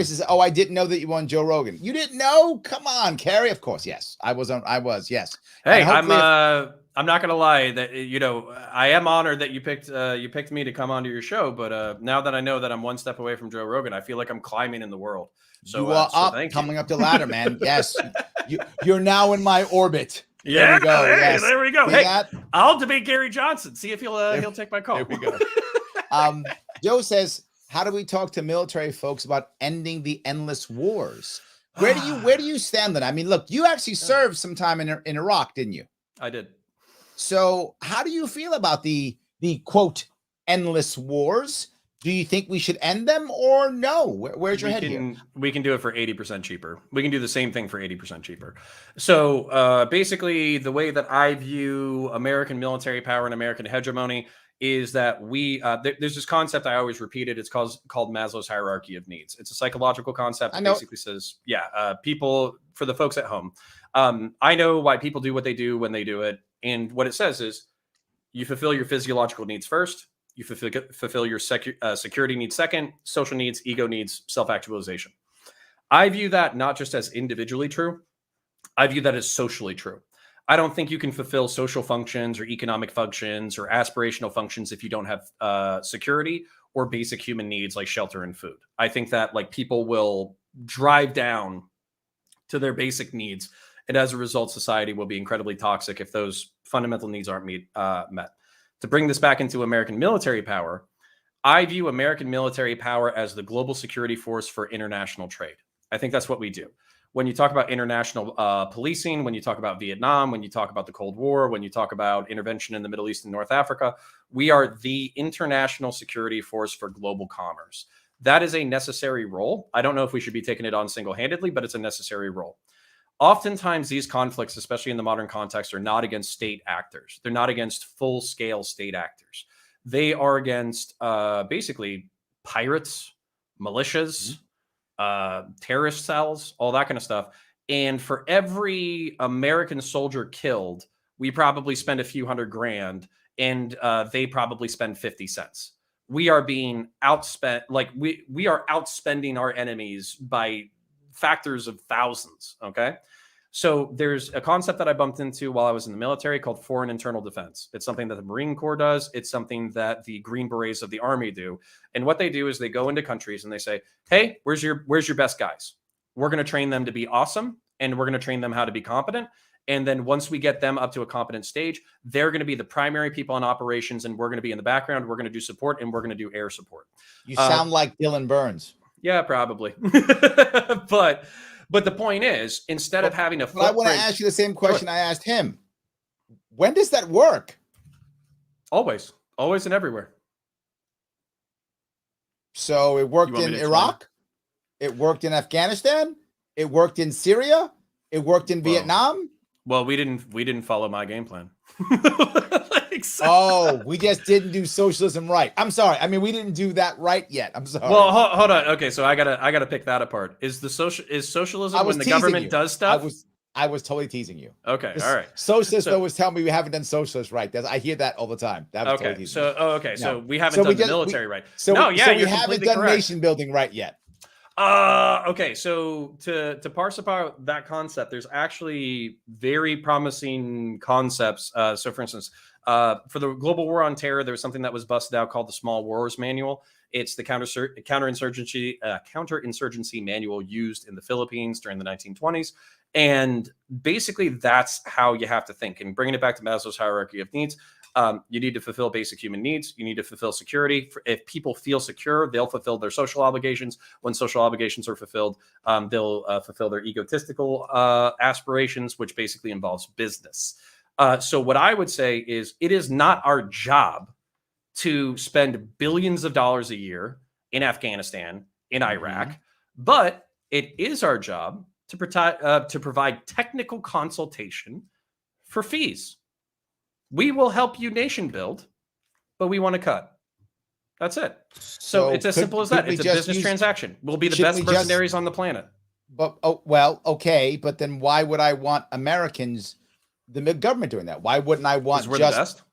Speaker 1: says, oh, I didn't know that you were on Joe Rogan. You didn't know? Come on, Carrie. Of course. Yes. I was, yes.
Speaker 2: Hey, I'm not going to lie that, I am honored that you picked me to come onto your show. But now that I know that I'm one step away from Joe Rogan, I feel like I'm climbing in the world. So
Speaker 1: you are coming up the ladder, man. Yes. You're now in my orbit.
Speaker 2: Yeah, there we go. Hey, I'll debate Gary Johnson. See if he'll take my call.
Speaker 1: There we go. Joe says, how do we talk to military folks about ending the endless wars? Where do you stand on that? I mean, look, you actually served some time in Iraq, didn't you?
Speaker 2: I did.
Speaker 1: So how do you feel about the quote endless wars? Do you think we should end them or no? Where's your head here?
Speaker 2: We can do it for 80% cheaper. We can do the same thing for 80% cheaper. So basically, the way that I view American military power and American hegemony is that there's this concept I always repeated. It's called Maslow's hierarchy of needs. It's a psychological concept that basically says, people, for the folks at home, I know why people do what they do when they do it. And what it says is you fulfill your physiological needs first. You fulfill your security needs second, social needs, ego needs, self-actualization. I view that not just as individually true. I view that as socially true. I don't think you can fulfill social functions or economic functions or aspirational functions if you don't have security or basic human needs like shelter and food. I think that like people will drive down to their basic needs, and as a result, society will be incredibly toxic if those fundamental needs aren't met. To bring this back into American military power, I view American military power as the global security force for international trade. I think that's what we do. When you talk about international policing, when you talk about Vietnam, when you talk about the Cold War, when you talk about intervention in the Middle East and North Africa, we are the international security force for global commerce. That is a necessary role. I don't know if we should be taking it on single-handedly, but it's a necessary role. Oftentimes, these conflicts, especially in the modern context, are not against state actors. They're not against full-scale state actors. They are against basically pirates, militias, terrorist cells, all that kind of stuff. And for every American soldier killed, we probably spend a few $100,000, and they probably spend 50 cents. We are being outspent, like we are outspending our enemies by factors of thousands. Okay. So there's a concept that I bumped into while I was in the military called foreign internal defense. It's something that the Marine Corps does. It's something that the Green Berets of the Army do. And what they do is they go into countries and they say, hey, where's your best guys? We're going to train them to be awesome, and we're going to train them how to be competent. And then once we get them up to a competent stage, they're going to be the primary people in operations, and we're going to be in the background. We're going to do support, and we're going to do air support.
Speaker 1: You sound like Dylan Burns.
Speaker 2: Yeah, probably. But the point is, instead of having a
Speaker 1: footprint, I want to ask you the same question I asked him. When does that work?
Speaker 2: Always and everywhere.
Speaker 1: So it worked in Iraq. It worked in Afghanistan. It worked in Syria. It worked in Vietnam.
Speaker 2: Well, we didn't follow my game plan.
Speaker 1: Oh, we just didn't do socialism right. I'm sorry. I mean, we didn't do that right yet. I'm sorry.
Speaker 2: Well, hold on. Okay, so I gotta pick that apart. Is socialism when the government does stuff?
Speaker 1: I was totally teasing you.
Speaker 2: Okay, all right.
Speaker 1: Socialists always tell me we haven't done socialist right. I hear that all the time.
Speaker 2: Okay, so we haven't done the military right.
Speaker 1: So we haven't done nation building right yet.
Speaker 2: Okay, so to parse apart that concept, there's actually very promising concepts. So for instance, for the global war on terror, there was something that was busted out called the Small Wars Manual. It's the counterinsurgency manual used in the Philippines during the 1920s. And basically, that's how you have to think. And bringing it back to Maslow's hierarchy of needs, you need to fulfill basic human needs. You need to fulfill security. If people feel secure, they'll fulfill their social obligations. When social obligations are fulfilled, they'll fulfill their egotistical aspirations, which basically involves business. So what I would say is it is not our job to spend billions of dollars a year in Afghanistan, in Iraq, but it is our job to provide technical consultation for fees. We will help you nation build, but we want to cut. That's it. So it's as simple as that. It's a business transaction. We'll be the best mercenaries on the planet.
Speaker 1: But okay. But then why would I want Americans, the government, doing that? Why wouldn't I want
Speaker 2: we're the best?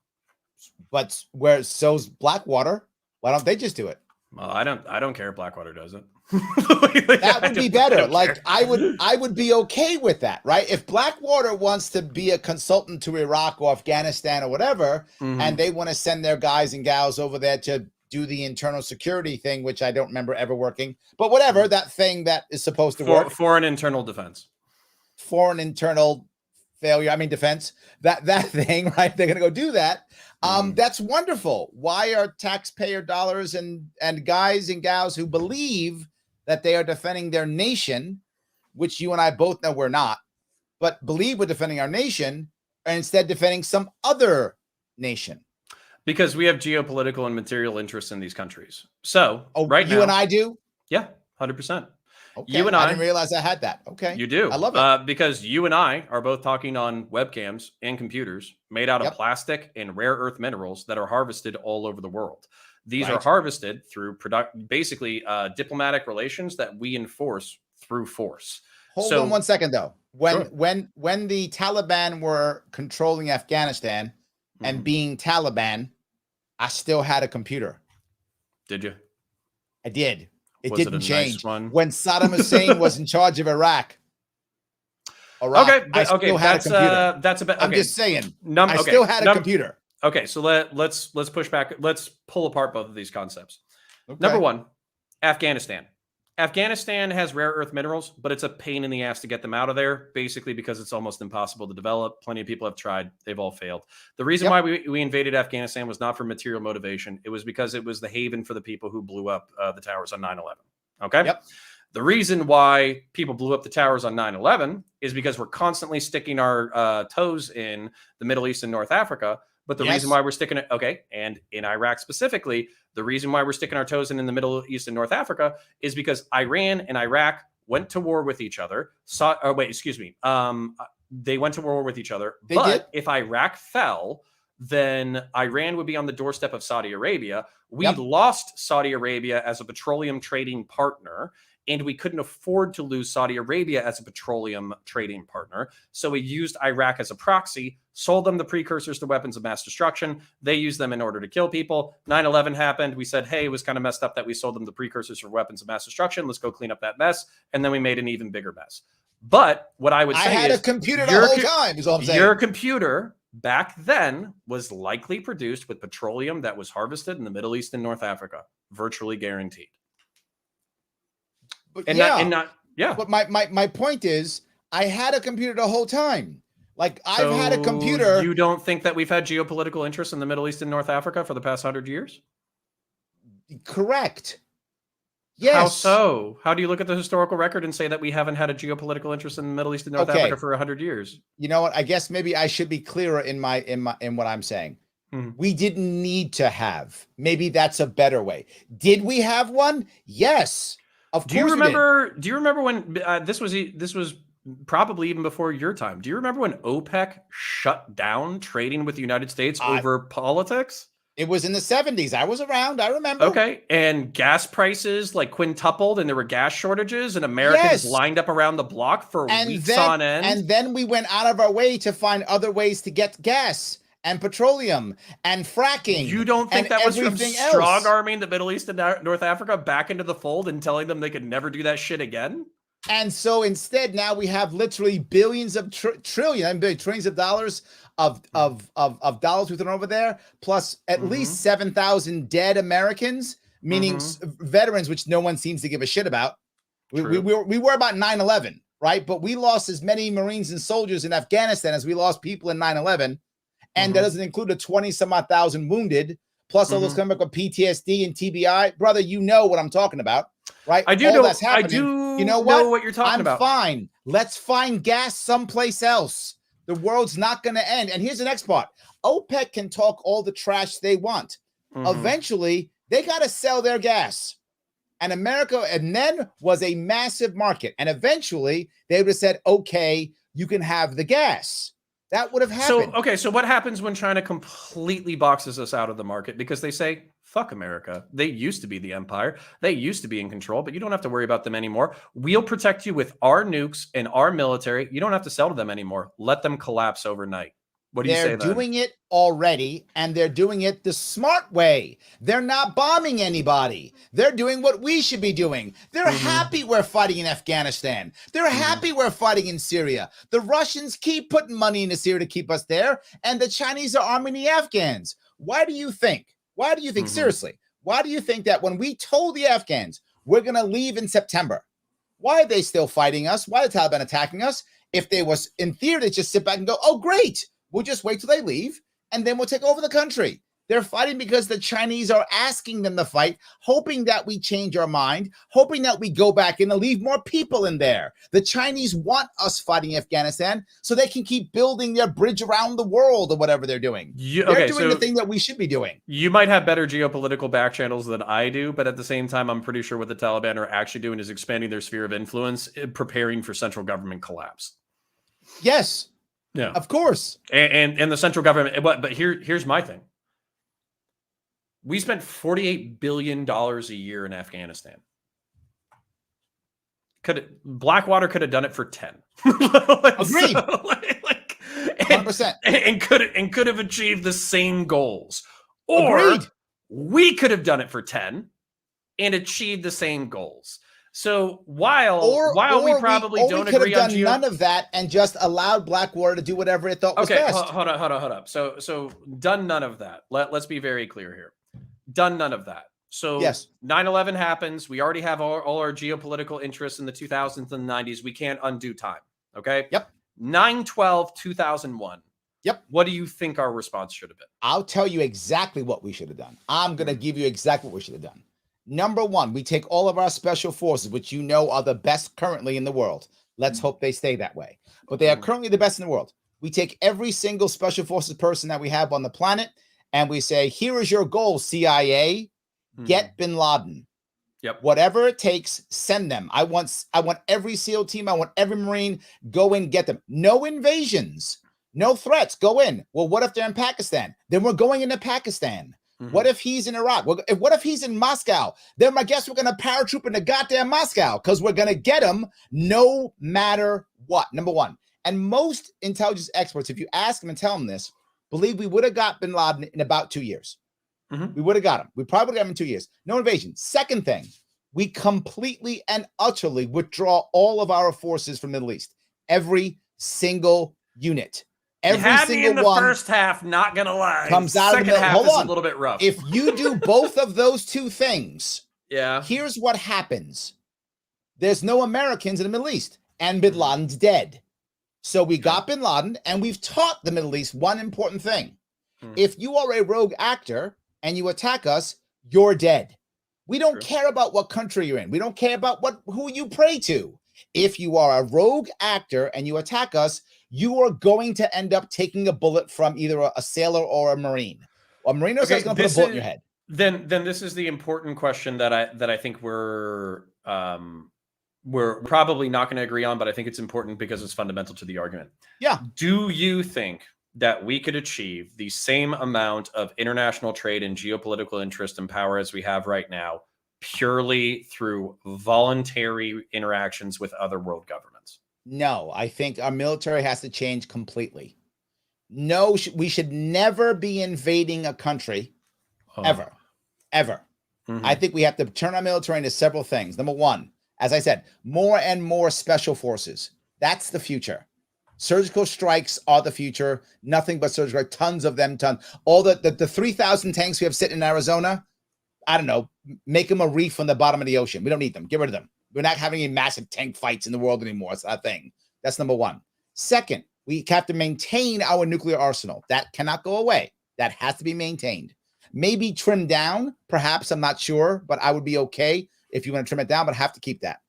Speaker 1: But where so's Blackwater, why don't they just do it?
Speaker 2: Well, I don't care if Blackwater does it.
Speaker 1: That would be better. Like I would be okay with that, right? If Blackwater wants to be a consultant to Iraq or Afghanistan or whatever, and they want to send their guys and gals over there to do the internal security thing, which I don't remember ever working, but whatever, that thing that is supposed to work.
Speaker 2: Foreign internal defense.
Speaker 1: Foreign internal failure. I mean, defense, that thing, right? They're going to go do that. That's wonderful. Why are taxpayer dollars and guys and gals who believe that they are defending their nation, which you and I both know we're not, but believe we're defending our nation, and instead defending some other nation?
Speaker 2: Because we have geopolitical and material interests in these countries. So right now,
Speaker 1: you and I do?
Speaker 2: Yeah, 100%.
Speaker 1: Okay.
Speaker 2: You and I
Speaker 1: didn't realize I had that. Okay.
Speaker 2: You do.
Speaker 1: I love it.
Speaker 2: Because you and I are both talking on webcams and computers made out of plastic and rare earth minerals that are harvested all over the world. These are harvested through basically diplomatic relations that we enforce through force.
Speaker 1: Hold on 1 second though. When the Taliban were controlling Afghanistan and being Taliban, I still had a computer.
Speaker 2: Did you?
Speaker 1: I did. It
Speaker 2: Was
Speaker 1: didn't
Speaker 2: it a
Speaker 1: change.
Speaker 2: nice one?
Speaker 1: When Saddam Hussein was in charge of Iraq. Iraq,
Speaker 2: but
Speaker 1: I still had a computer.
Speaker 2: that's a bit. Okay.
Speaker 1: I'm just saying. I
Speaker 2: Okay.
Speaker 1: still had a computer.
Speaker 2: Okay, so let's push back. Let's pull apart both of these concepts.
Speaker 1: Okay.
Speaker 2: Number one, Afghanistan. Afghanistan has rare earth minerals, but it's a pain in the ass to get them out of there, basically because it's almost impossible to develop. Plenty of people have tried. They've all failed. The reason why we invaded Afghanistan was not for material motivation. It was because it was the haven for the people who blew up the towers on 9/11. Okay?
Speaker 1: Yep.
Speaker 2: The reason why people blew up the towers on 9/11 is because we're constantly sticking our toes in the Middle East and North Africa. But the reason why we're sticking it, and in Iraq specifically, the reason why we're sticking our toes in the Middle East and North Africa is because Iran and Iraq went to war with each other. They went to war with each other. If Iraq fell, then Iran would be on the doorstep of Saudi Arabia. We lost Saudi Arabia as a petroleum trading partner, and we couldn't afford to lose Saudi Arabia as a petroleum trading partner. So we used Iraq as a proxy, sold them the precursors to weapons of mass destruction. They used them in order to kill people. 9/11 happened. We said, hey, it was kind of messed up that we sold them the precursors for weapons of mass destruction. Let's go clean up that mess. And then we made an even bigger mess. But what I would say is— I
Speaker 1: had a computer the whole time, is all I'm saying.
Speaker 2: Your computer back then was likely produced with petroleum that was harvested in the Middle East and North Africa. Virtually guaranteed.
Speaker 1: But But my point is, I had a computer the whole time. Like, I've had a computer.
Speaker 2: You don't think that we've had geopolitical interests in the Middle East and North Africa for the past 100 years?
Speaker 1: Correct. Yes.
Speaker 2: How so? How do you look at the historical record and say that we haven't had a geopolitical interest in the Middle East and North Africa for 100 years?
Speaker 1: You know what? I guess maybe I should be clearer in what I'm saying. We didn't need to have. Maybe that's a better way. Did we have one? Yes. Of course.
Speaker 2: Do you remember when this was probably even before your time? Do you remember when OPEC shut down trading with the United States over politics?
Speaker 1: It was in the 70s. I was around. I remember.
Speaker 2: Okay. And gas prices like quintupled, and there were gas shortages, and Americans lined up around the block for weeks on end.
Speaker 1: And then we went out of our way to find other ways to get gas and petroleum and fracking.
Speaker 2: You don't think that was from strong-arming the Middle East and North Africa back into the fold and telling them they could never do that shit again?
Speaker 1: And so instead, now we have literally billions of trillions of dollars of dollars we thrown over there, plus at least 7,000 dead Americans, meaning veterans, which no one seems to give a shit about. We were about 9/11, right? But we lost as many Marines and soldiers in Afghanistan as we lost people in 9/11. And that doesn't include the 20-some-odd thousand wounded, plus all those coming back with PTSD and TBI. Brother, you know what I'm talking about, right?
Speaker 2: I do know. That's happening. I do.
Speaker 1: You know what?
Speaker 2: Know what you're talking about.
Speaker 1: I'm fine. Let's find gas someplace else. The world's not going to end. And here's the next part. OPEC can talk all the trash they want. Eventually, they got to sell their gas. And America, and then was a massive market. And eventually, they would have said, okay, you can have the gas. That would have happened.
Speaker 2: So what happens when China completely boxes us out of the market? Because they say, fuck America. They used to be the empire. They used to be in control, but you don't have to worry about them anymore. We'll protect you with our nukes and our military. You don't have to sell to them anymore. Let them collapse overnight. What do you say then?
Speaker 1: They're doing it already, and they're doing it the smart way. They're not bombing anybody. They're doing what we should be doing. They're happy we're fighting in Afghanistan. They're happy we're fighting in Syria. The Russians keep putting money into Syria to keep us there, and the Chinese are arming the Afghans. Why do you think? Seriously, why do you think that when we told the Afghans we're going to leave in September, why are they still fighting us? Why are the Taliban attacking us? If they was in theory, they just sit back and go, oh, great. We'll just wait till they leave, and then we'll take over the country. They're fighting because the Chinese are asking them to fight, hoping that we change our mind, hoping that we go back in and leave more people in there. The Chinese want us fighting Afghanistan so they can keep building their bridge around the world or whatever they're doing. They're doing the thing that we should be doing.
Speaker 2: You might have better geopolitical back channels than I do, but at the same time, I'm pretty sure what the Taliban are actually doing is expanding their sphere of influence, preparing for central government collapse.
Speaker 1: Yes.
Speaker 2: Yeah,
Speaker 1: of course.
Speaker 2: And the central government. But here's my thing. We spent $48 billion a year in Afghanistan. Blackwater could have done it for 10.
Speaker 1: Agreed. 100%.
Speaker 2: And could have achieved the same goals. Or
Speaker 1: Agreed.
Speaker 2: We could have done it for 10 and achieved the same goals. So while we probably don't
Speaker 1: could
Speaker 2: agree
Speaker 1: have
Speaker 2: on
Speaker 1: done none of that and just allowed Blackwater to do whatever it thought was best.
Speaker 2: Hold up. So done none of that. Let's be very clear here. Done none of that. So
Speaker 1: yes,
Speaker 2: 9/11 happens. We already have all our geopolitical interests in the 2000s and 90s. We can't undo time. Okay.
Speaker 1: Yep.
Speaker 2: 9/12/2001.
Speaker 1: Yep.
Speaker 2: What do you think our response should have been?
Speaker 1: I'll tell you exactly what we should have done. I'm going to give you exactly what we should have done. Number one, we take all of our special forces, which you know are the best currently in the world. Let's hope they stay that way. But they are currently the best in the world. We take every single special forces person that we have on the planet and we say, here is your goal, CIA. Get bin Laden.
Speaker 2: Yep.
Speaker 1: Whatever it takes, send them. I want every SEAL team. I want every Marine. Go in, get them. No invasions. No threats. Go in. Well, what if they're in Pakistan? Then we're going into Pakistan. What if he's in Iraq? What if he's in Moscow? Then I guess we're going to paratroop into goddamn Moscow because we're going to get him no matter what. Number one. And most intelligence experts, if you ask them and tell them this, believe we would have got bin Laden in about 2 years. We would have got him. We probably got him in 2 years. No invasion. Second thing, we completely and utterly withdraw all of our forces from the Middle East. Every single unit. Every single one.
Speaker 2: First half, not gonna lie,
Speaker 1: comes out of the
Speaker 2: half is a little bit rough.
Speaker 1: If you do both of those two things,
Speaker 2: yeah,
Speaker 1: here's what happens. There's no Americans in the Middle East, and bin Laden's dead. So we got bin Laden, and we've taught the Middle East one important thing. If you are a rogue actor and you attack us, you're dead. We don't care about what country you're in. We don't care about who you pray to. If you are a rogue actor and you attack us, you are going to end up taking a bullet from either a sailor or a Marine. A Marine is going to put a bullet in your head.
Speaker 2: Then this is the important question that I think we're probably not going to agree on, but I think it's important because it's fundamental to the argument.
Speaker 1: Yeah.
Speaker 2: Do you think that we could achieve the same amount of international trade and geopolitical interest and power as we have right now purely through voluntary interactions with other world governments?
Speaker 1: No, I think our military has to change completely. No, we should never be invading a country, ever. I think we have to turn our military into several things. Number one, as I said, more and more special forces. That's the future. Surgical strikes are the future. Nothing but surgical, tons of them, all the 3,000 tanks we have sitting in Arizona, I don't know, make them a reef on the bottom of the ocean. We don't need them. Get rid of them. We're not having any massive tank fights in the world anymore. It's not a thing. That's number one. Second, we have to maintain our nuclear arsenal. That cannot go away. That has to be maintained. Maybe trimmed down, perhaps. I'm not sure, but I would be okay if you want to trim it down, but have to keep that.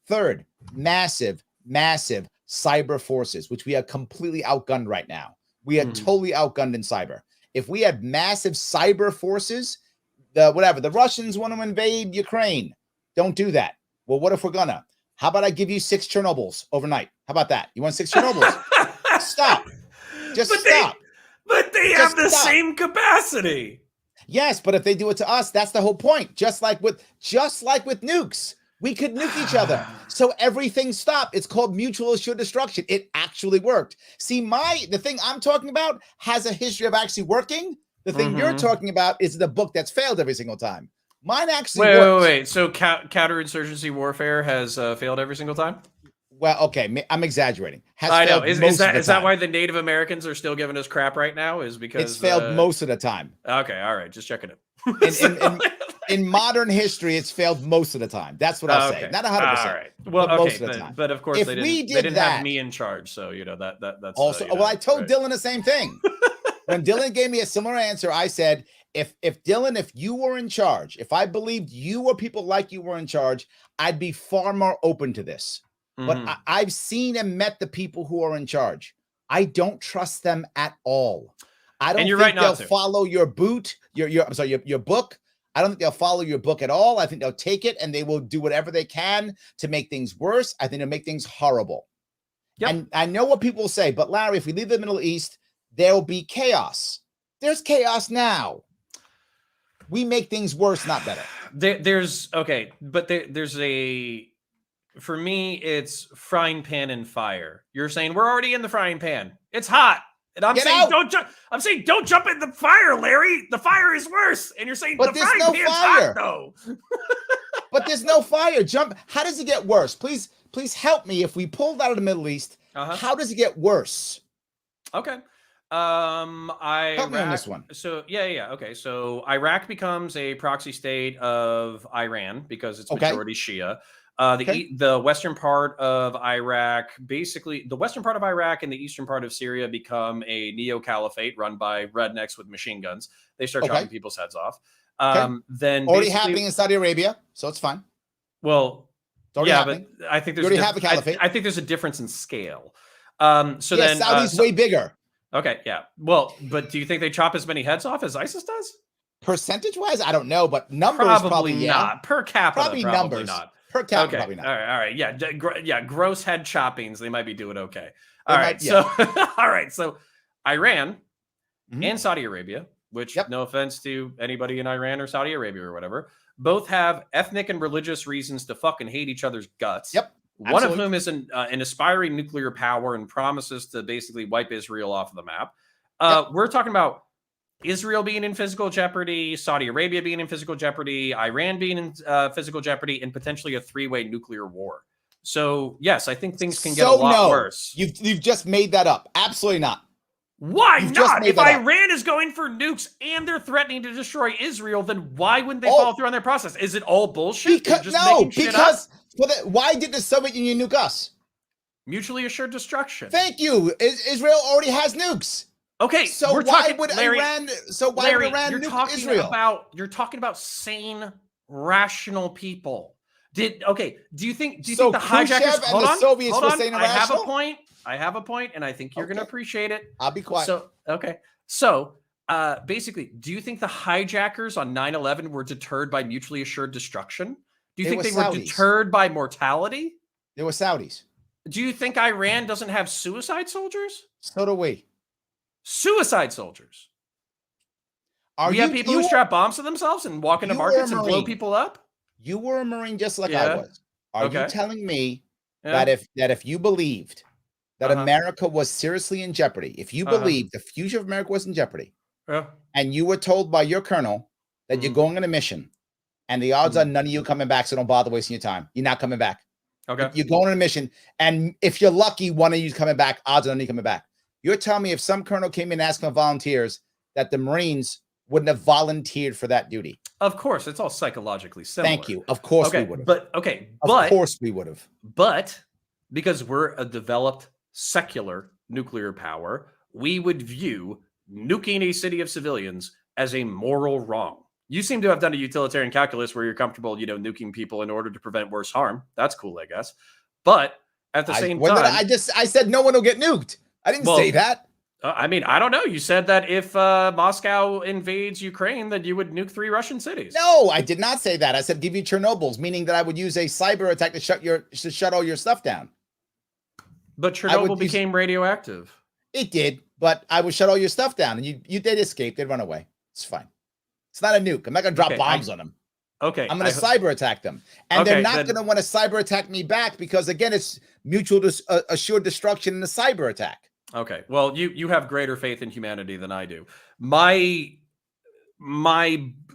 Speaker 1: Third, massive cyber forces, which we are completely outgunned right now. We are totally outgunned in cyber. If we had massive cyber forces, the Russians want to invade Ukraine. Don't do that. Well, what if we're gonna? How about I give you 6 Chernobyls overnight? How about that? You want 6 Chernobyls? Stop. Stop.
Speaker 2: But they have the same capacity.
Speaker 1: Yes, but if they do it to us, that's the whole point. Just like with nukes, we could nuke each other. So everything stopped. It's called mutual assured destruction. It actually worked. See, the thing I'm talking about has a history of actually working. The thing you're talking about is the book that's failed every single time. Mine actually works.
Speaker 2: Wait. So counterinsurgency warfare has failed every single time?
Speaker 1: Well, okay, I'm exaggerating.
Speaker 2: I know. Is that why the Native Americans are still giving us crap right now? Is because
Speaker 1: it's failed most of the time.
Speaker 2: Okay, all right, just checking it.
Speaker 1: In modern history, it's failed most of the time. That's what I'll say. Not 100%.
Speaker 2: All right. Well,
Speaker 1: but most of the time.
Speaker 2: But of course, they didn't have me in charge, so that's
Speaker 1: also. Well, I told Dylan the same thing. When Dylan gave me a similar answer, I said, if Dylan, if you were in charge, if I believed you or people like you were in charge, I'd be far more open to this. But I've seen and met the people who are in charge. I don't trust them at all. I don't think they'll follow your book. I don't think they'll follow your book at all. I think they'll take it and they will do whatever they can to make things worse. I think they'll make things horrible. Yep. And I know what people say, but Larry, if we leave the Middle East, there'll be chaos. There's chaos now. We make things worse, not better.
Speaker 2: For me, it's frying pan and fire. You're saying we're already in the frying pan. It's hot. And I'm saying don't jump. I'm saying don't jump in the fire, Larry. The fire is worse. And you're saying the frying pan's hot, though.
Speaker 1: but there's no fire. Jump. How does it get worse? Please help me. If we pulled out of the Middle East, how does it get worse?
Speaker 2: Okay.
Speaker 1: Help me on this one.
Speaker 2: So yeah. Okay. So Iraq becomes a proxy state of Iran because it's majority Shia. The western part of Iraq, basically the western part of Iraq and the eastern part of Syria become a neo-caliphate run by rednecks with machine guns. They start chopping people's heads off. Then
Speaker 1: already happening in Saudi Arabia, so it's fine.
Speaker 2: Well,
Speaker 1: happening.
Speaker 2: But I think there's
Speaker 1: have a caliphate.
Speaker 2: I think there's a difference in scale. Then
Speaker 1: Saudi's way bigger.
Speaker 2: Okay, yeah. Well, but do you think they chop as many heads off as ISIS does?
Speaker 1: Percentage-wise, I don't know, but numbers probably
Speaker 2: not. Per capita, probably
Speaker 1: numbers.
Speaker 2: Not.
Speaker 1: Per capita, probably not.
Speaker 2: All right. Yeah, gross head choppings, they might be doing okay. All right. So Iran and Saudi Arabia, which no offense to anybody in Iran or Saudi Arabia or whatever, both have ethnic and religious reasons to fucking hate each other's guts.
Speaker 1: Yep.
Speaker 2: One of whom is an aspiring nuclear power and promises to basically wipe Israel off of the map. We're talking about Israel being in physical jeopardy, Saudi Arabia being in physical jeopardy, Iran being in physical jeopardy, and potentially a three-way nuclear war. So, yes, I think things can get a lot worse.
Speaker 1: You've just made that up. Absolutely not.
Speaker 2: Why not? If Iran is going for nukes and they're threatening to destroy Israel, then why wouldn't they follow through on their process? Is it all bullshit?
Speaker 1: Why did the Soviet Union nuke us?
Speaker 2: Mutually assured destruction.
Speaker 1: Thank you. Israel already has nukes.
Speaker 2: Okay,
Speaker 1: so why would Iran nuke Israel?
Speaker 2: You're talking about sane, rational people. Do you think the hijackers
Speaker 1: and the Soviets were sane and rational?
Speaker 2: I have a point, and I think you're going to appreciate it.
Speaker 1: I'll be quiet.
Speaker 2: So, basically, do you think the hijackers on 9/11 were deterred by mutually assured destruction? Do you think they were deterred by mortality?
Speaker 1: They were Saudis.
Speaker 2: Do you think Iran doesn't have suicide soldiers?
Speaker 1: So do we.
Speaker 2: Suicide soldiers. We have people who strap bombs to themselves and walk into markets and blow people up?
Speaker 1: You were a Marine just like I was. Are you telling me that if you believed that America was seriously in jeopardy, if you believed the future of America was in jeopardy, and you were told by your colonel that you're going on a mission, and the odds are none of you coming back, so don't bother wasting your time. You're not coming back.
Speaker 2: Okay.
Speaker 1: You're going on a mission, and if you're lucky, one of you's coming back. Odds are none of you coming back. You're telling me if some colonel came in asking for volunteers, that the Marines wouldn't have volunteered for that duty?
Speaker 2: Of course, it's all psychologically similar.
Speaker 1: Thank you. Of course we would have.
Speaker 2: Of
Speaker 1: course we would have.
Speaker 2: But because we're a developed secular nuclear power, we would view nuking a city of civilians as a moral wrong. You seem to have done a utilitarian calculus where you're comfortable, nuking people in order to prevent worse harm. That's cool, I guess. But at the same time,
Speaker 1: I said no one will get nuked. I didn't say that.
Speaker 2: I don't know. You said that if Moscow invades Ukraine, that you would nuke 3 Russian cities.
Speaker 1: No, I did not say that. I said give you Chernobyls, meaning that I would use a cyber attack to shut all your stuff down.
Speaker 2: But Chernobyl became radioactive.
Speaker 1: It did, but I would shut all your stuff down, and they'd escape. They'd run away. It's fine. It's not a nuke. I'm not going to drop bombs on them.
Speaker 2: Okay.
Speaker 1: I'm going to cyber attack them. And they're not going to want to cyber attack me back because, again, it's mutual assured destruction in the cyber attack.
Speaker 2: Okay. Well, you have greater faith in humanity than I do. My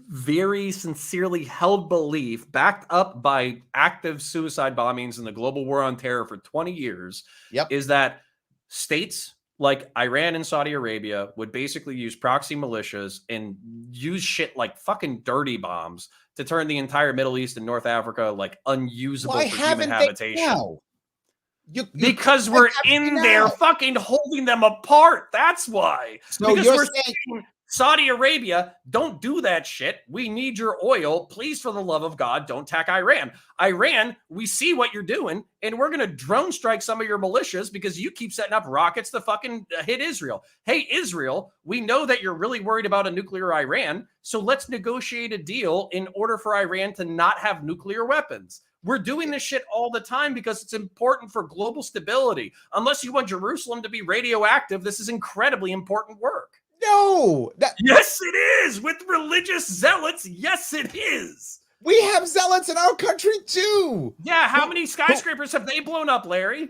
Speaker 2: very sincerely held belief, backed up by active suicide bombings and the global war on terror for 20 years, is that states like Iran and Saudi Arabia would basically use proxy militias and use shit like fucking dirty bombs to turn the entire Middle East and North Africa like unusable for human habitation. Because we're in there fucking holding them apart. That's why.
Speaker 1: So
Speaker 2: because we're saying, Saudi Arabia, don't do that shit. We need your oil. Please, for the love of God, don't attack Iran. Iran, we see what you're doing, and we're going to drone strike some of your militias because you keep setting up rockets to fucking hit Israel. Hey, Israel, we know that you're really worried about a nuclear Iran, so let's negotiate a deal in order for Iran to not have nuclear weapons. We're doing this shit all the time because it's important for global stability. Unless you want Jerusalem to be radioactive, this is incredibly important work.
Speaker 1: No.
Speaker 2: Yes, it is. With religious zealots, yes, it is.
Speaker 1: We have zealots in our country too.
Speaker 2: Yeah, how many skyscrapers have they blown up, Larry?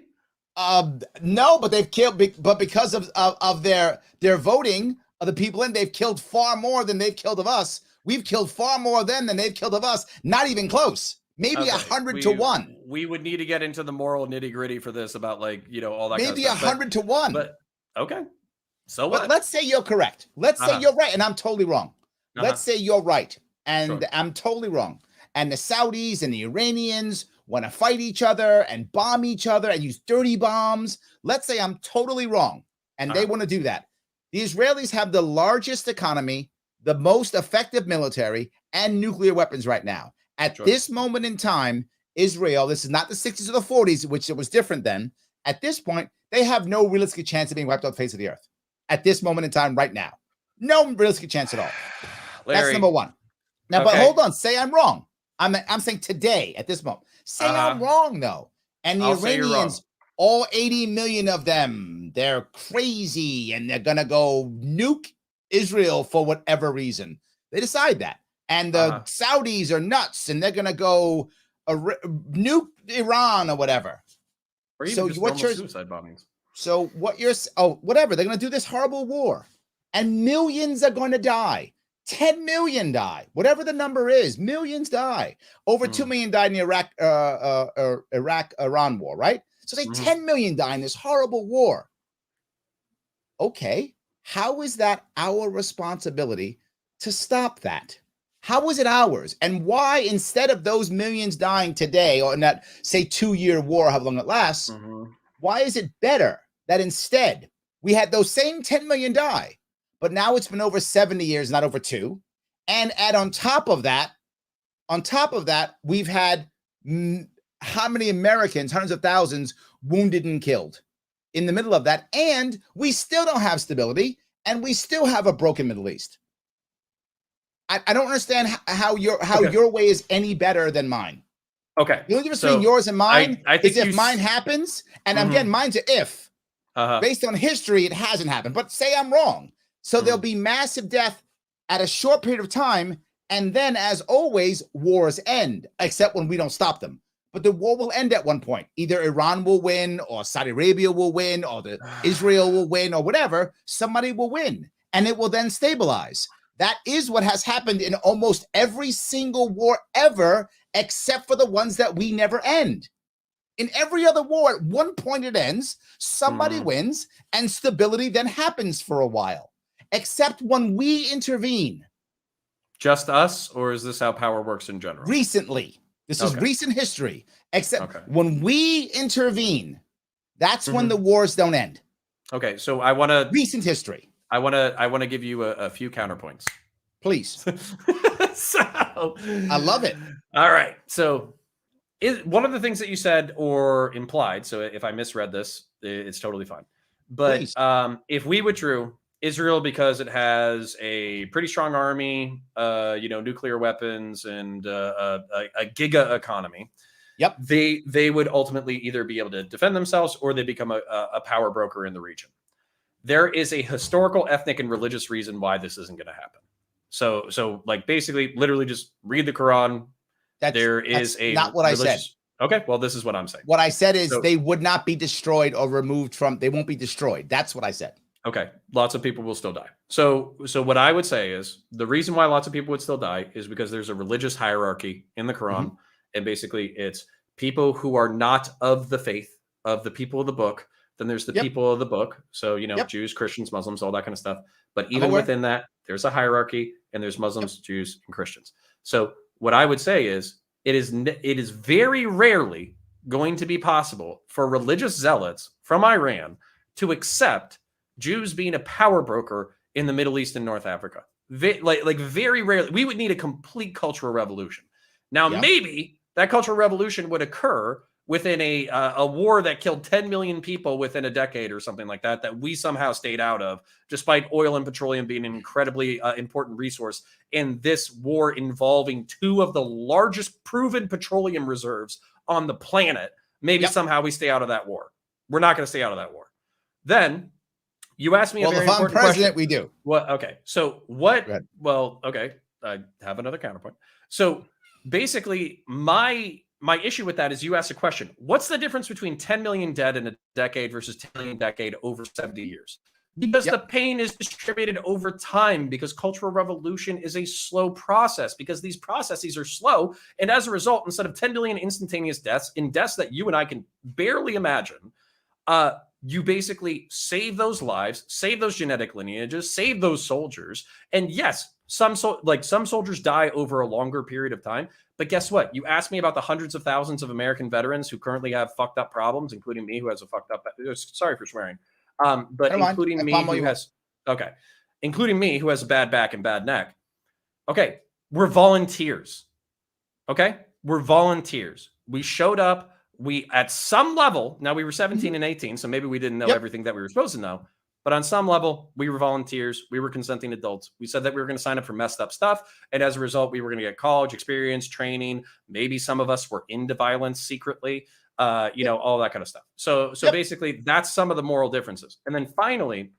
Speaker 1: No, but they've killed. But because of their voting of the people in, they've killed far more than they've killed of us. We've killed far more of them than they've killed of us. Not even close. maybe
Speaker 2: Okay.
Speaker 1: 100-1.
Speaker 2: We would need to get into the moral nitty gritty for this about like, all that
Speaker 1: Maybe
Speaker 2: kind of stuff.
Speaker 1: 100-1.
Speaker 2: But okay. So what?
Speaker 1: But let's say you're correct. Let's say you're right, and I'm totally wrong. Let's say you're right, and I'm totally wrong. And the Saudis and the Iranians want to fight each other and bomb each other and use dirty bombs. Let's say I'm totally wrong, and they want to do that. The Israelis have the largest economy, the most effective military, and nuclear weapons right now. At this moment in time, Israel, this is not the 60s or the 40s, which it was different then. At this point, they have no realistic chance of being wiped off the face of the earth. At this moment in time, right now. No realistic chance at all.
Speaker 2: Larry,
Speaker 1: that's number one. Now, but hold on. Say I'm wrong. I'm saying today, at this moment. Say I'm wrong, though. And the Iranians, all 80 million of them, they're crazy, and they're going to go nuke Israel for whatever reason. They decide that. And the Saudis are nuts, and they're going to go nuke Iran or whatever.
Speaker 2: Or even just normal suicide bombings.
Speaker 1: So whatever. They're going to do this horrible war, and millions are going to die. 10 million die. Whatever the number is, millions die. Over 2 million died in the Iraq-Iran war, right? So say 10 million die in this horrible war. Okay. How is that our responsibility to stop that? How is it ours? And why, instead of those millions dying today, or in that, say, 2-year war, how long it lasts, why is it better that instead we had those same 10 million die, but now it's been over 70 years, not over 2. And on top of that, we've had how many Americans, hundreds of thousands, wounded and killed in the middle of that. And we still don't have stability, and we still have a broken Middle East. I don't understand how your way is any better than mine.
Speaker 2: Okay.
Speaker 1: The only difference between yours and mine
Speaker 2: I think
Speaker 1: is if mine happens, and again, mine's an if. Based on history, it hasn't happened. But say I'm wrong. So there'll be massive death at a short period of time, and then, as always, wars end, except when we don't stop them. But the war will end at one point. Either Iran will win, or Saudi Arabia will win, or Israel will win, or whatever. Somebody will win, and it will then stabilize. That is what has happened in almost every single war ever, except for the ones that we never end. In every other war, at one point it ends, somebody wins, and stability then happens for a while. Except when we intervene.
Speaker 2: Just us, or is this how power works in general?
Speaker 1: Recently. This is recent history. Except when we intervene, that's when the wars don't end.
Speaker 2: Okay, so I want to...
Speaker 1: Recent history.
Speaker 2: I want to give you a few counterpoints.
Speaker 1: Please.
Speaker 2: So
Speaker 1: I love it.
Speaker 2: All right. So one of the things that you said or implied, so if I misread this, it's totally fine. But if we withdrew Israel, because it has a pretty strong army, nuclear weapons, and a giga economy, they would ultimately either be able to defend themselves, or they become a power broker in the region. There is a historical, ethnic, and religious reason why this isn't going to happen. So like basically, literally just read the Quran. That's not what I said. Okay, well, this is what I'm saying.
Speaker 1: What I said is they would not be destroyed or removed from, they won't be destroyed. That's what I said.
Speaker 2: Okay, lots of people will still die. So what I would say is the reason why lots of people would still die is because there's a religious hierarchy in the Quran. And basically it's people who are not of the faith of the people of the book. Then there's the people of the book. So, Jews, Christians, Muslims, all that kind of stuff. But even within that, there's a hierarchy, and there's Muslims, Jews, and Christians. So what I would say is it is very rarely going to be possible for religious zealots from Iran to accept Jews being a power broker in the Middle East and North Africa. Very rarely. We would need a complete cultural revolution. Now, maybe that cultural revolution would occur within a war that killed 10 million people within a decade or something like that, that we somehow stayed out of, despite oil and petroleum being an incredibly important resource. And this war involving 2 of the largest proven petroleum reserves on the planet, maybe somehow we stay out of that war. We're not going to stay out of that war. Then you asked me a very important question.
Speaker 1: We do.
Speaker 2: What? Okay. So what? Well, okay. I have another counterpoint. So basically, my issue with that is you asked a question. What's the difference between 10 million dead in a decade versus 10 million decade over 70 years? Because the pain is distributed over time, because cultural revolution is a slow process, because these processes are slow. And as a result, instead of 10 billion instantaneous deaths, in deaths that you and I can barely imagine, you basically save those lives, save those genetic lineages, save those soldiers. And yes, some soldiers die over a longer period of time. But guess what? You asked me about the hundreds of thousands of American veterans who currently have fucked up problems, including me, who has a fucked up. Sorry for swearing. But including me, who has including me, who has a bad back and bad neck. Okay, we're volunteers. Okay, we're volunteers. We showed up. We, at some level, now we were 17 and 18, so maybe we didn't know everything that we were supposed to know. But on some level, we were volunteers. We were consenting adults. We said that we were going to sign up for messed up stuff. And as a result, we were going to get college experience, training. Maybe some of us were into violence secretly, all that kind of stuff. So basically, that's some of the moral differences. And then finally,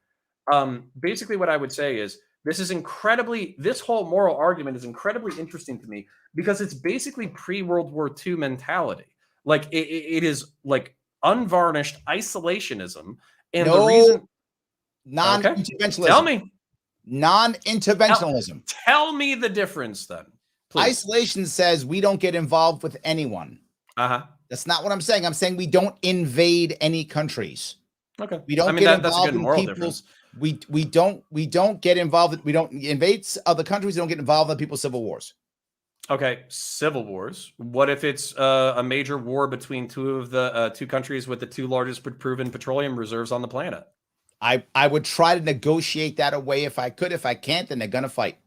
Speaker 2: basically what I would say is this whole moral argument is incredibly interesting to me because it's basically pre-World War II mentality. Like it is like unvarnished isolationism. And the reason
Speaker 1: non-interventionalism.
Speaker 2: Tell me.
Speaker 1: Non-interventionalism.
Speaker 2: Tell me the difference then. Please.
Speaker 1: Isolation says we don't get involved with anyone. That's not what I'm saying. I'm saying we don't invade any countries.
Speaker 2: Okay.
Speaker 1: We don't get involved in people's. We don't get involved. We don't invade other countries. We don't get involved in people's civil wars.
Speaker 2: Okay, civil wars. What if it's a major war between two countries with the two largest proven petroleum reserves on the planet?
Speaker 1: I would try to negotiate that away if I could. If I can't, then they're gonna fight.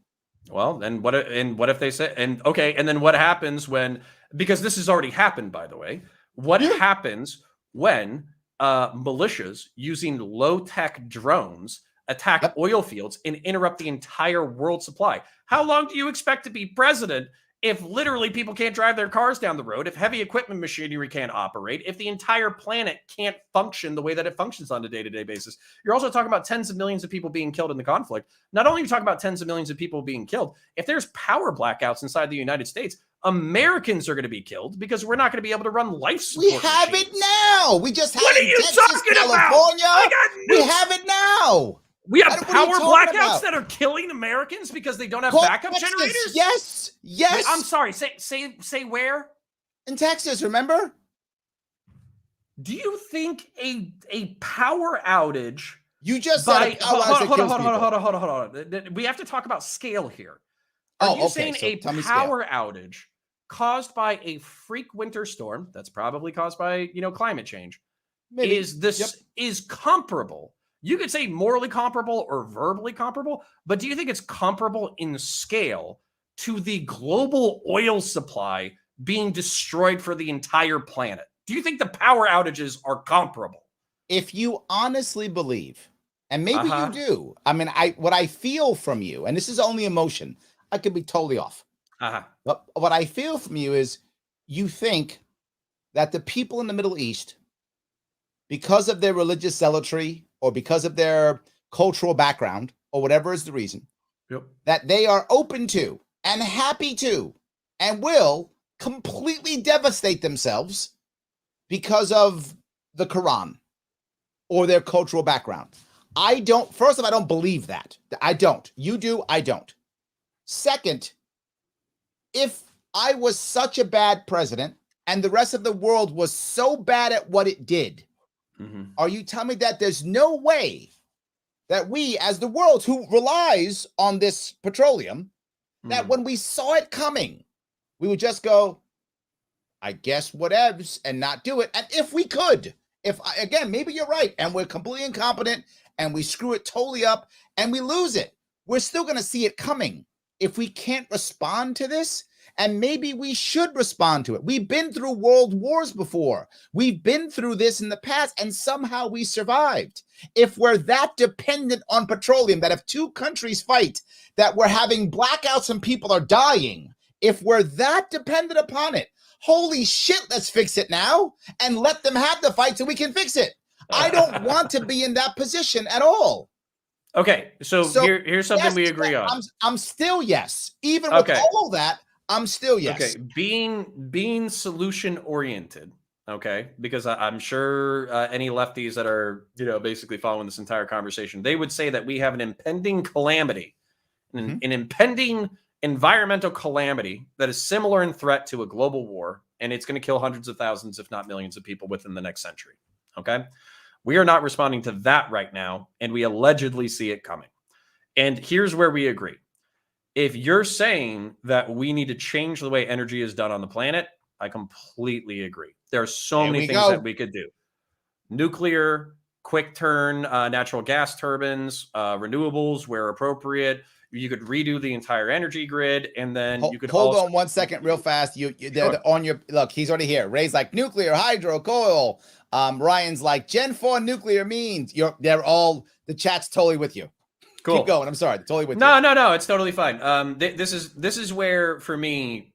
Speaker 2: Well, then what if they say and then what happens when, because this has already happened, by the way, what happens when militias using low-tech drones attack oil fields and interrupt the entire world supply? How long do you expect to be president if literally people can't drive their cars down the road, if heavy equipment machinery can't operate, if the entire planet can't function the way that it functions on a day-to-day basis? You're also talking about tens of millions of people being killed in the conflict. Not only are you talking about tens of millions of people being killed, if there's power blackouts inside the United States, Americans are going to be killed because we're not going to be able to run life support
Speaker 1: We have
Speaker 2: machines.
Speaker 1: It now. We just have
Speaker 2: What
Speaker 1: it
Speaker 2: are you
Speaker 1: Texas,
Speaker 2: talking
Speaker 1: California.
Speaker 2: about?
Speaker 1: We have it now.
Speaker 2: We have power blackouts
Speaker 1: about?
Speaker 2: that are killing Americans because they don't have backup
Speaker 1: Texas.
Speaker 2: generators?
Speaker 1: Yes.
Speaker 2: Wait, I'm sorry. Say where?
Speaker 1: In Texas, remember?
Speaker 2: Do you think a power outage?
Speaker 1: You just said hold
Speaker 2: on. We have to talk about scale here. Are you saying a power outage caused by a freak winter storm that's probably caused by climate change is comparable? You could say morally comparable or verbally comparable, but do you think it's comparable in scale to the global oil supply being destroyed for the entire planet? Do you think the power outages are comparable?
Speaker 1: If you honestly believe, and maybe you do, I mean, what I feel from you, and this is only emotion, I could be totally off. But what I feel from you is you think that the people in the Middle East, because of their religious zealotry or because of their cultural background or whatever is the reason, that they are open to and happy to and will completely devastate themselves because of the Quran or their cultural background. First of all, I don't believe that. I don't. You do, I don't. Second, if I was such a bad president and the rest of the world was so bad at what it did, are you telling me that there's no way that we, as the world who relies on this petroleum, that when we saw it coming, we would just go, I guess whatevs, and not do it? And if we could, again, maybe you're right, and we're completely incompetent, and we screw it totally up, and we lose it, we're still going to see it coming. If we can't respond to this, and maybe we should respond to it. We've been through world wars before. We've been through this in the past, and somehow we survived. If we're that dependent on petroleum, that if two countries fight, that we're having blackouts and people are dying, if we're that dependent upon it, holy shit, let's fix it now and let them have the fight so we can fix it. I don't want to be in that position at all.
Speaker 2: Okay, so here's something we agree on.
Speaker 1: I'm still yes. Even with all that, I'm still yes.
Speaker 2: Okay, being solution oriented, Okay, because I'm sure any lefties that are, basically following this entire conversation, they would say that we have an impending calamity,
Speaker 1: Mhm.
Speaker 2: an impending environmental calamity that is similar in threat to a global war, and it's going to kill hundreds of thousands, if not millions of people within the next century. Okay. We are not responding to that right now, and we allegedly see it coming. And here's where we agree. If you're saying that we need to change the way energy is done on the planet, I completely agree. There are so
Speaker 1: There
Speaker 2: many
Speaker 1: we
Speaker 2: things that
Speaker 1: go.
Speaker 2: we could do. Nuclear, quick turn, natural gas turbines, renewables where appropriate. You could redo the entire energy grid, and then you could
Speaker 1: Hold
Speaker 2: also
Speaker 1: on 1 second, real fast. They're
Speaker 2: sure.
Speaker 1: on your look. He's already here. Ray's like nuclear, hydro, coal. Ryan's like Gen 4 nuclear means they're all the chat's totally with you.
Speaker 2: Cool.
Speaker 1: Keep going. I'm sorry, totally with you.
Speaker 2: No, it's totally fine. This is where for me,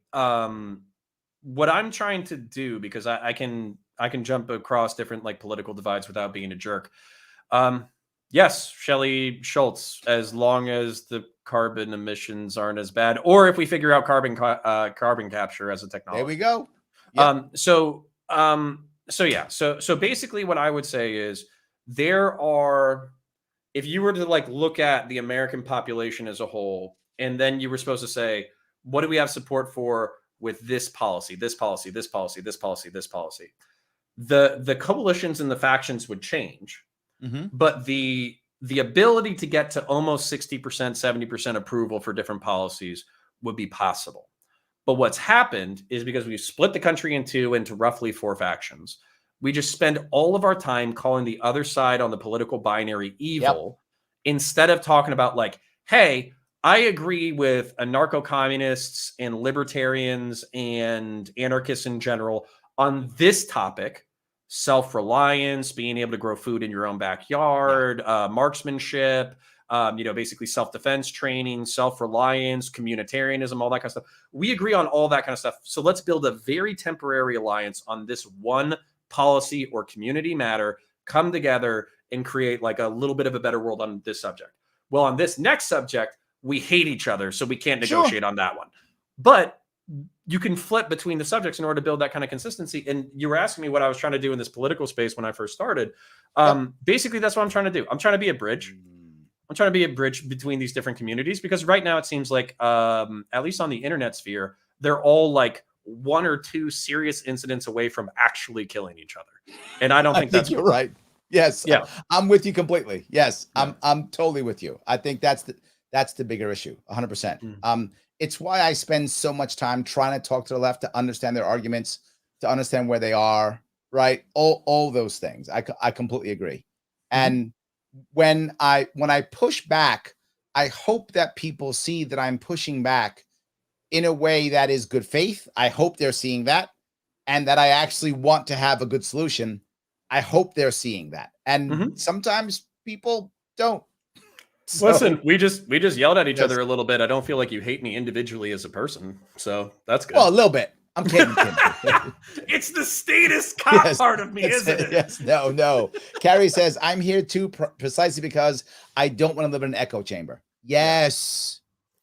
Speaker 2: what I'm trying to do, because I can jump across different like political divides without being a jerk. Yes, Shelley Schultz, as long as the carbon emissions aren't as bad, or if we figure out carbon capture as a technology.
Speaker 1: There we go. Yep.
Speaker 2: So basically what I would say is there are, if you were to like look at the American population as a whole, and then you were supposed to say, what do we have support for with this policy, this policy, this policy, this policy, this policy? The coalitions and the factions would change, but the ability to get to almost 60%, 70% approval for different policies would be possible. But what's happened is because we've split the country into roughly 4 factions, we just spend all of our time calling the other side on the political binary evil, instead of talking about like, hey, I agree with anarcho-communists and libertarians and anarchists in general on this topic: self-reliance, being able to grow food in your own backyard, marksmanship, basically self-defense training, self-reliance, communitarianism, all that kind of stuff. We agree on all that kind of stuff. So let's build a very temporary alliance on this one policy or community matter, come together and create like a little bit of a better world on this subject. Well, on this next subject, we hate each other, so we can't negotiate on that one. But you can flip between the subjects in order to build that kind of consistency. And you were asking me what I was trying to do in this political space when I first started. Basically, that's what I'm trying to do. I'm trying to be a bridge. I'm trying to be a bridge between these different communities, because right now it seems like, at least on the internet sphere, they're all like 1 or 2 serious incidents away from actually killing each other. And I don't think that's
Speaker 1: you're right. Yes.
Speaker 2: Yeah.
Speaker 1: I'm with you completely. Yes. Yeah. I'm totally with you. I think that's the bigger issue. 100%. It's why I spend so much time trying to talk to the left, to understand their arguments, to understand where they are, right? All those things. I completely agree. And when I push back, I hope that people see that I'm pushing back in a way that is good faith. I hope they're seeing that, and that I actually want to have a good solution. I hope they're seeing that. And sometimes people don't.
Speaker 2: So, listen, we just yelled at each other a little bit. I don't feel like you hate me individually as a person, so that's good.
Speaker 1: Well, a little bit. I'm kidding.
Speaker 2: It's the status cop part of me, isn't it?
Speaker 1: Yes. No. Carrie says, I'm here too, precisely because I don't want to live in an echo chamber. Yes.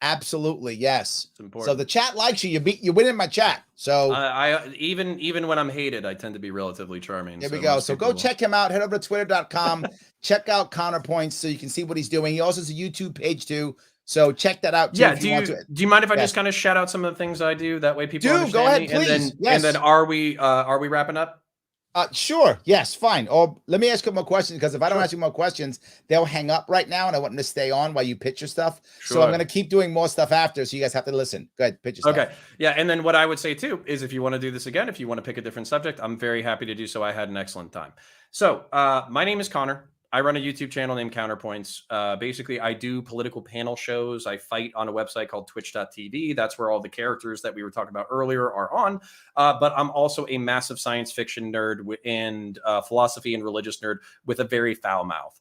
Speaker 1: Absolutely. Yes. It's important. So the chat likes you. You win in my chat. So
Speaker 2: I even when I'm hated, I tend to be relatively charming.
Speaker 1: There we go. So go check him out. Head over to twitter.com. Check out CounterPoints so you can see what he's doing. He also has a YouTube page too. So check that out too.
Speaker 2: Yeah. Do you mind if I just kind of shout out some of the things I do? That way people understand
Speaker 1: go ahead,
Speaker 2: me.
Speaker 1: please.
Speaker 2: And then are we wrapping up?
Speaker 1: Sure. Yes. Fine. Or let me ask you more questions, because if I don't ask you more questions, they'll hang up right now, and I want them to stay on while you pitch your stuff. Sure. So I'm going to keep doing more stuff after, so you guys have to listen. Go ahead, pitch your stuff.
Speaker 2: Okay. Yeah. And then what I would say too is, if you want to do this again, if you want to pick a different subject, I'm very happy to do so. I had an excellent time. So my name is Connor. I run a YouTube channel named CounterPoints. Basically, I do political panel shows. I fight on a website called twitch.tv. That's where all the characters that we were talking about earlier are on. But I'm also a massive science fiction nerd and philosophy and religious nerd with a very foul mouth.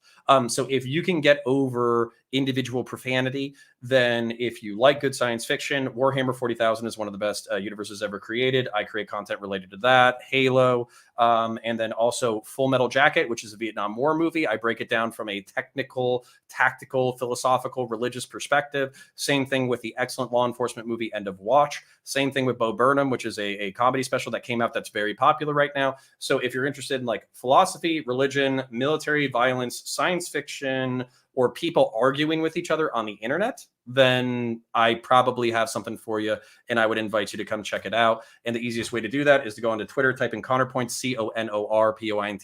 Speaker 2: So if you can get over individual profanity, then if you like good science fiction, Warhammer 40,000 is one of the best universes ever created. I create content related to that. Halo, and then also Full Metal Jacket, which is a Vietnam War movie. I break it down from a technical, tactical, philosophical, religious perspective. Same thing with the excellent law enforcement movie End of Watch. Same thing with Bo Burnham, which is a comedy special that came out that's very popular right now. So if you're interested in like philosophy, religion, military violence, science fiction, or people arguing with each other on the internet, then I probably have something for you, and I would invite you to come check it out. And the easiest way to do that is to go onto Twitter, type in CounterPoints, ConorPoints,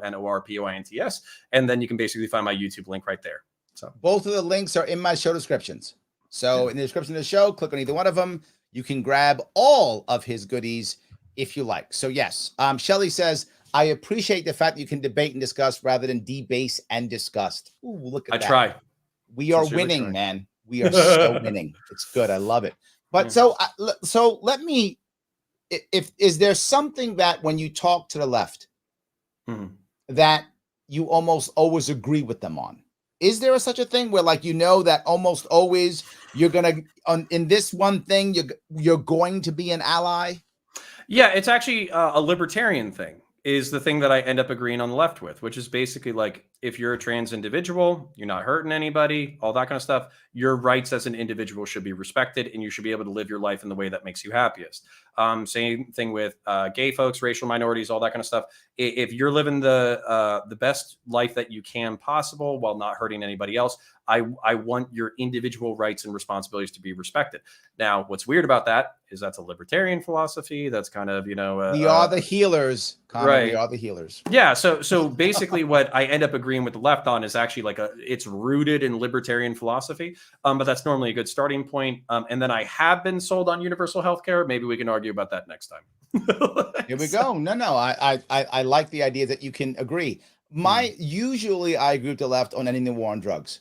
Speaker 2: ConorPoints, and then you can basically find my YouTube link right there. So
Speaker 1: both of the links are in my show descriptions. So in the description of the show, click on either one of them. You can grab all of his goodies if you like. So yes, Shelly says, I appreciate the fact that you can debate and discuss rather than debase and disgust. Ooh, look at that.
Speaker 2: I try.
Speaker 1: We are winning, man. We are so winning. It's good. I love it. But so let me, is there something that when you talk to the left that you almost always agree with them on? Is there such a thing where, like, you know, that almost always you're going to, in this one thing, you're going to be an ally?
Speaker 2: Yeah, it's actually a libertarian thing. Is the thing that I end up agreeing on the left with, which is basically like, if you're a trans individual, you're not hurting anybody, all that kind of stuff, your rights as an individual should be respected, and you should be able to live your life in the way that makes you happiest. Same thing with gay folks, racial minorities, all that kind of stuff. If you're living the best life that you can possible while not hurting anybody else, I want your individual rights and responsibilities to be respected. Now, what's weird about that is that's a libertarian philosophy. That's kind of, you know,
Speaker 1: we are the healers, Connor. Right? We are the healers.
Speaker 2: Yeah. So basically, what I end up agreeing with the left on is actually like it's rooted in libertarian philosophy. But that's normally a good starting point. And then I have been sold on universal healthcare. Maybe we can argue about that next time.
Speaker 1: Here we go. No. I like the idea that you can agree. Usually I agree with the left on ending the war on drugs.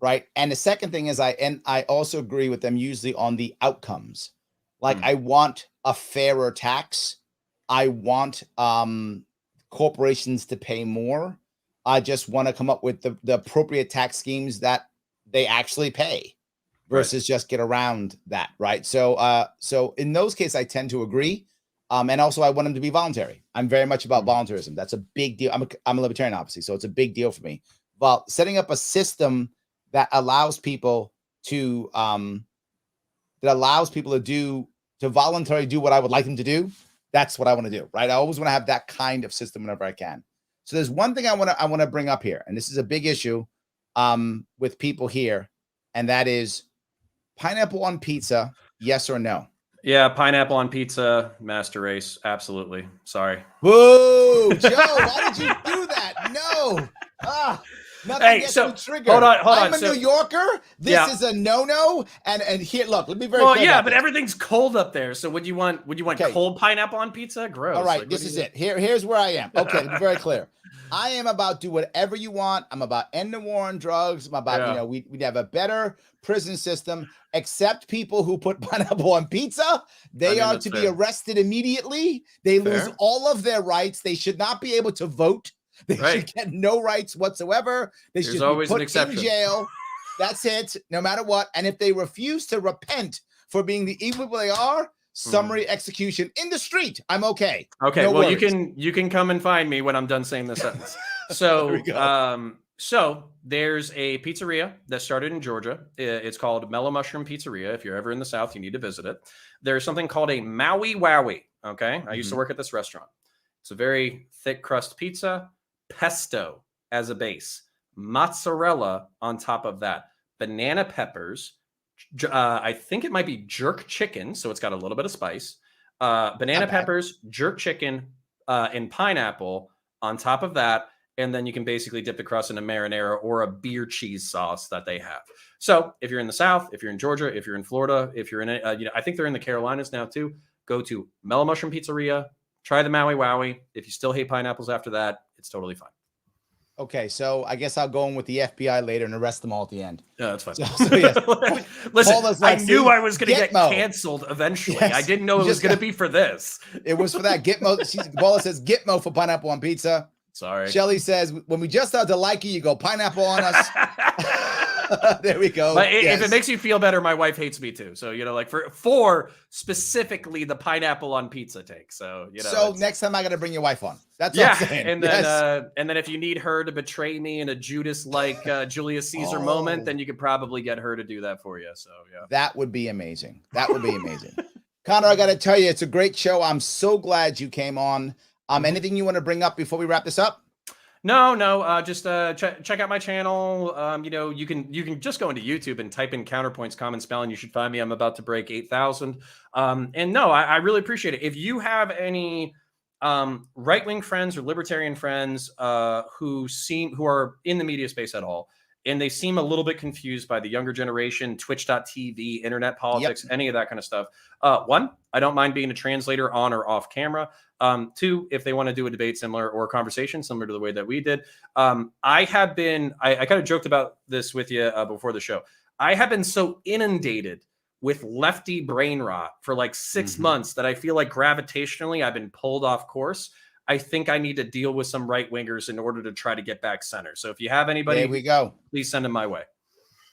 Speaker 1: Right. And the second thing is I also agree with them usually on the outcomes. Like I want a fairer tax. I want corporations to pay more. I just want to come up with the appropriate tax schemes that they actually pay versus just get around that. Right. So in those cases, I tend to agree. And also I want them to be voluntary. I'm very much about voluntarism. That's a big deal. I'm a libertarian, obviously. So it's a big deal for me. But setting up a system that allows people to voluntarily do what I would like them to do. That's what I want to do, right? I always want to have that kind of system whenever I can. So there's one thing I want to bring up here, and this is a big issue with people here, and that is pineapple on pizza, yes or no?
Speaker 2: Yeah, pineapple on pizza, master race, absolutely. Sorry.
Speaker 1: Whoa, Joe, why did you do that? No. Nothing gets me triggered. Hold on. I'm a New Yorker. This is a no-no. And here, look, let me be very clear.
Speaker 2: Yeah, but everything's cold up there. So would you want cold pineapple on pizza? Gross.
Speaker 1: All right, like, this is it. Here's where I am. Okay, to be very clear. I am about do whatever you want. I'm about end the war on drugs. I'm about, we'd have a better prison system, except people who put pineapple on pizza. They are to be arrested immediately. They lose all of their rights. They should not be able to vote. They should get no rights whatsoever. They should be put in jail. That's it, no matter what. And if they refuse to repent for being the evil they are, summary execution in the street. I'm okay.
Speaker 2: Okay, no worries. you can come and find me when I'm done saying the sentence. So, so there's a pizzeria that started in Georgia. It's called Mellow Mushroom Pizzeria. If you're ever in the South, you need to visit it. There's something called a Maui Wowie. Okay, I used to work at this restaurant. It's a very thick crust pizza. Pesto as a base, mozzarella on top of that, banana peppers. I think it might be jerk chicken, so it's got a little bit of spice. Banana peppers, jerk chicken, and pineapple on top of that, and then you can basically dip the crust in a marinara or a beer cheese sauce that they have. So if you're in the South, if you're in Georgia, if you're in Florida, if you're in I think they're in the Carolinas now too. Go to Mellow Mushroom Pizzeria. Try the Maui Wowie. If you still hate pineapples after that, it's totally fine.
Speaker 1: Okay, so I guess I'll go in with the FBI later and arrest them all at the end.
Speaker 2: Yeah, that's fine.
Speaker 1: Yes.
Speaker 2: Listen, I knew I was going to get canceled eventually. Yes. I didn't know it was going to be for this.
Speaker 1: It was for that. Gitmo. Paula says Gitmo for pineapple on pizza.
Speaker 2: Sorry.
Speaker 1: Shelly says, when we just start to like you, you go pineapple on us. There we go.
Speaker 2: But if it makes you feel better, my wife hates me too. So, like for specifically the pineapple on pizza take. So,
Speaker 1: So next time I got to bring your wife on. That's what I'm saying.
Speaker 2: And then, and then if you need her to betray me in a Judas-like Julius Caesar moment, then you could probably get her to do that for you. So, yeah.
Speaker 1: That would be amazing. That would be amazing. Connor, I got to tell you, it's a great show. I'm so glad you came on. Anything you want to bring up before we wrap this up?
Speaker 2: No. Just check out my channel. You can just go into YouTube and type in CounterPoints common spelling. You should find me. I'm about to break 8,000. And no, I really appreciate it. If you have any right-wing friends or libertarian friends who are in the media space at all, and they seem a little bit confused by the younger generation, Twitch.tv, internet politics, any of that kind of stuff. One, I don't mind being a translator on or off camera. Two, if they want to do a debate similar or a conversation similar to the way that we did. I kind of joked about this with you before the show. I have been so inundated with lefty brain rot for like 6 months that I feel like gravitationally I've been pulled off course. I think I need to deal with some right wingers in order to try to get back center. So if you have anybody,
Speaker 1: there we go.
Speaker 2: Please send them my way.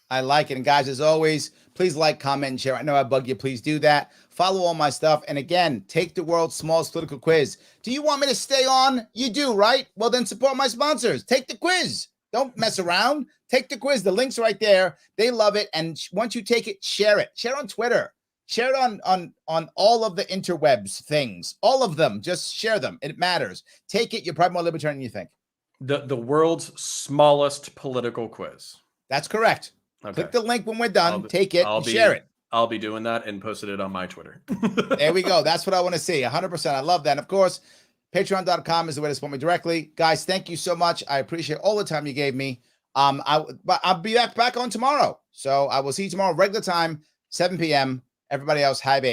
Speaker 1: I like it. And guys, as always, please like, comment, and share. I know I bug you. Please do that. Follow all my stuff. And again, take the world's smallest political quiz. Do you want me to stay on? You do, right? Well, then support my sponsors. Take the quiz. Don't mess around. Take the quiz. The link's right there. They love it. And once you take it, share it. Share on Twitter. Share it on all of the interwebs things. All of them. Just share them. It matters. Take it. You're probably more libertarian than you think.
Speaker 2: The world's smallest political quiz.
Speaker 1: That's correct. Okay. Click the link when we're done. Take it and share it.
Speaker 2: I'll be doing that and posted it on my Twitter.
Speaker 1: There we go. That's what I want to see. 100%. I love that. And of course, patreon.com is the way to support me directly. Guys, thank you so much. I appreciate all the time you gave me. I'll be back on tomorrow. So I will see you tomorrow, regular time, 7 p.m. Everybody else, hi, baby.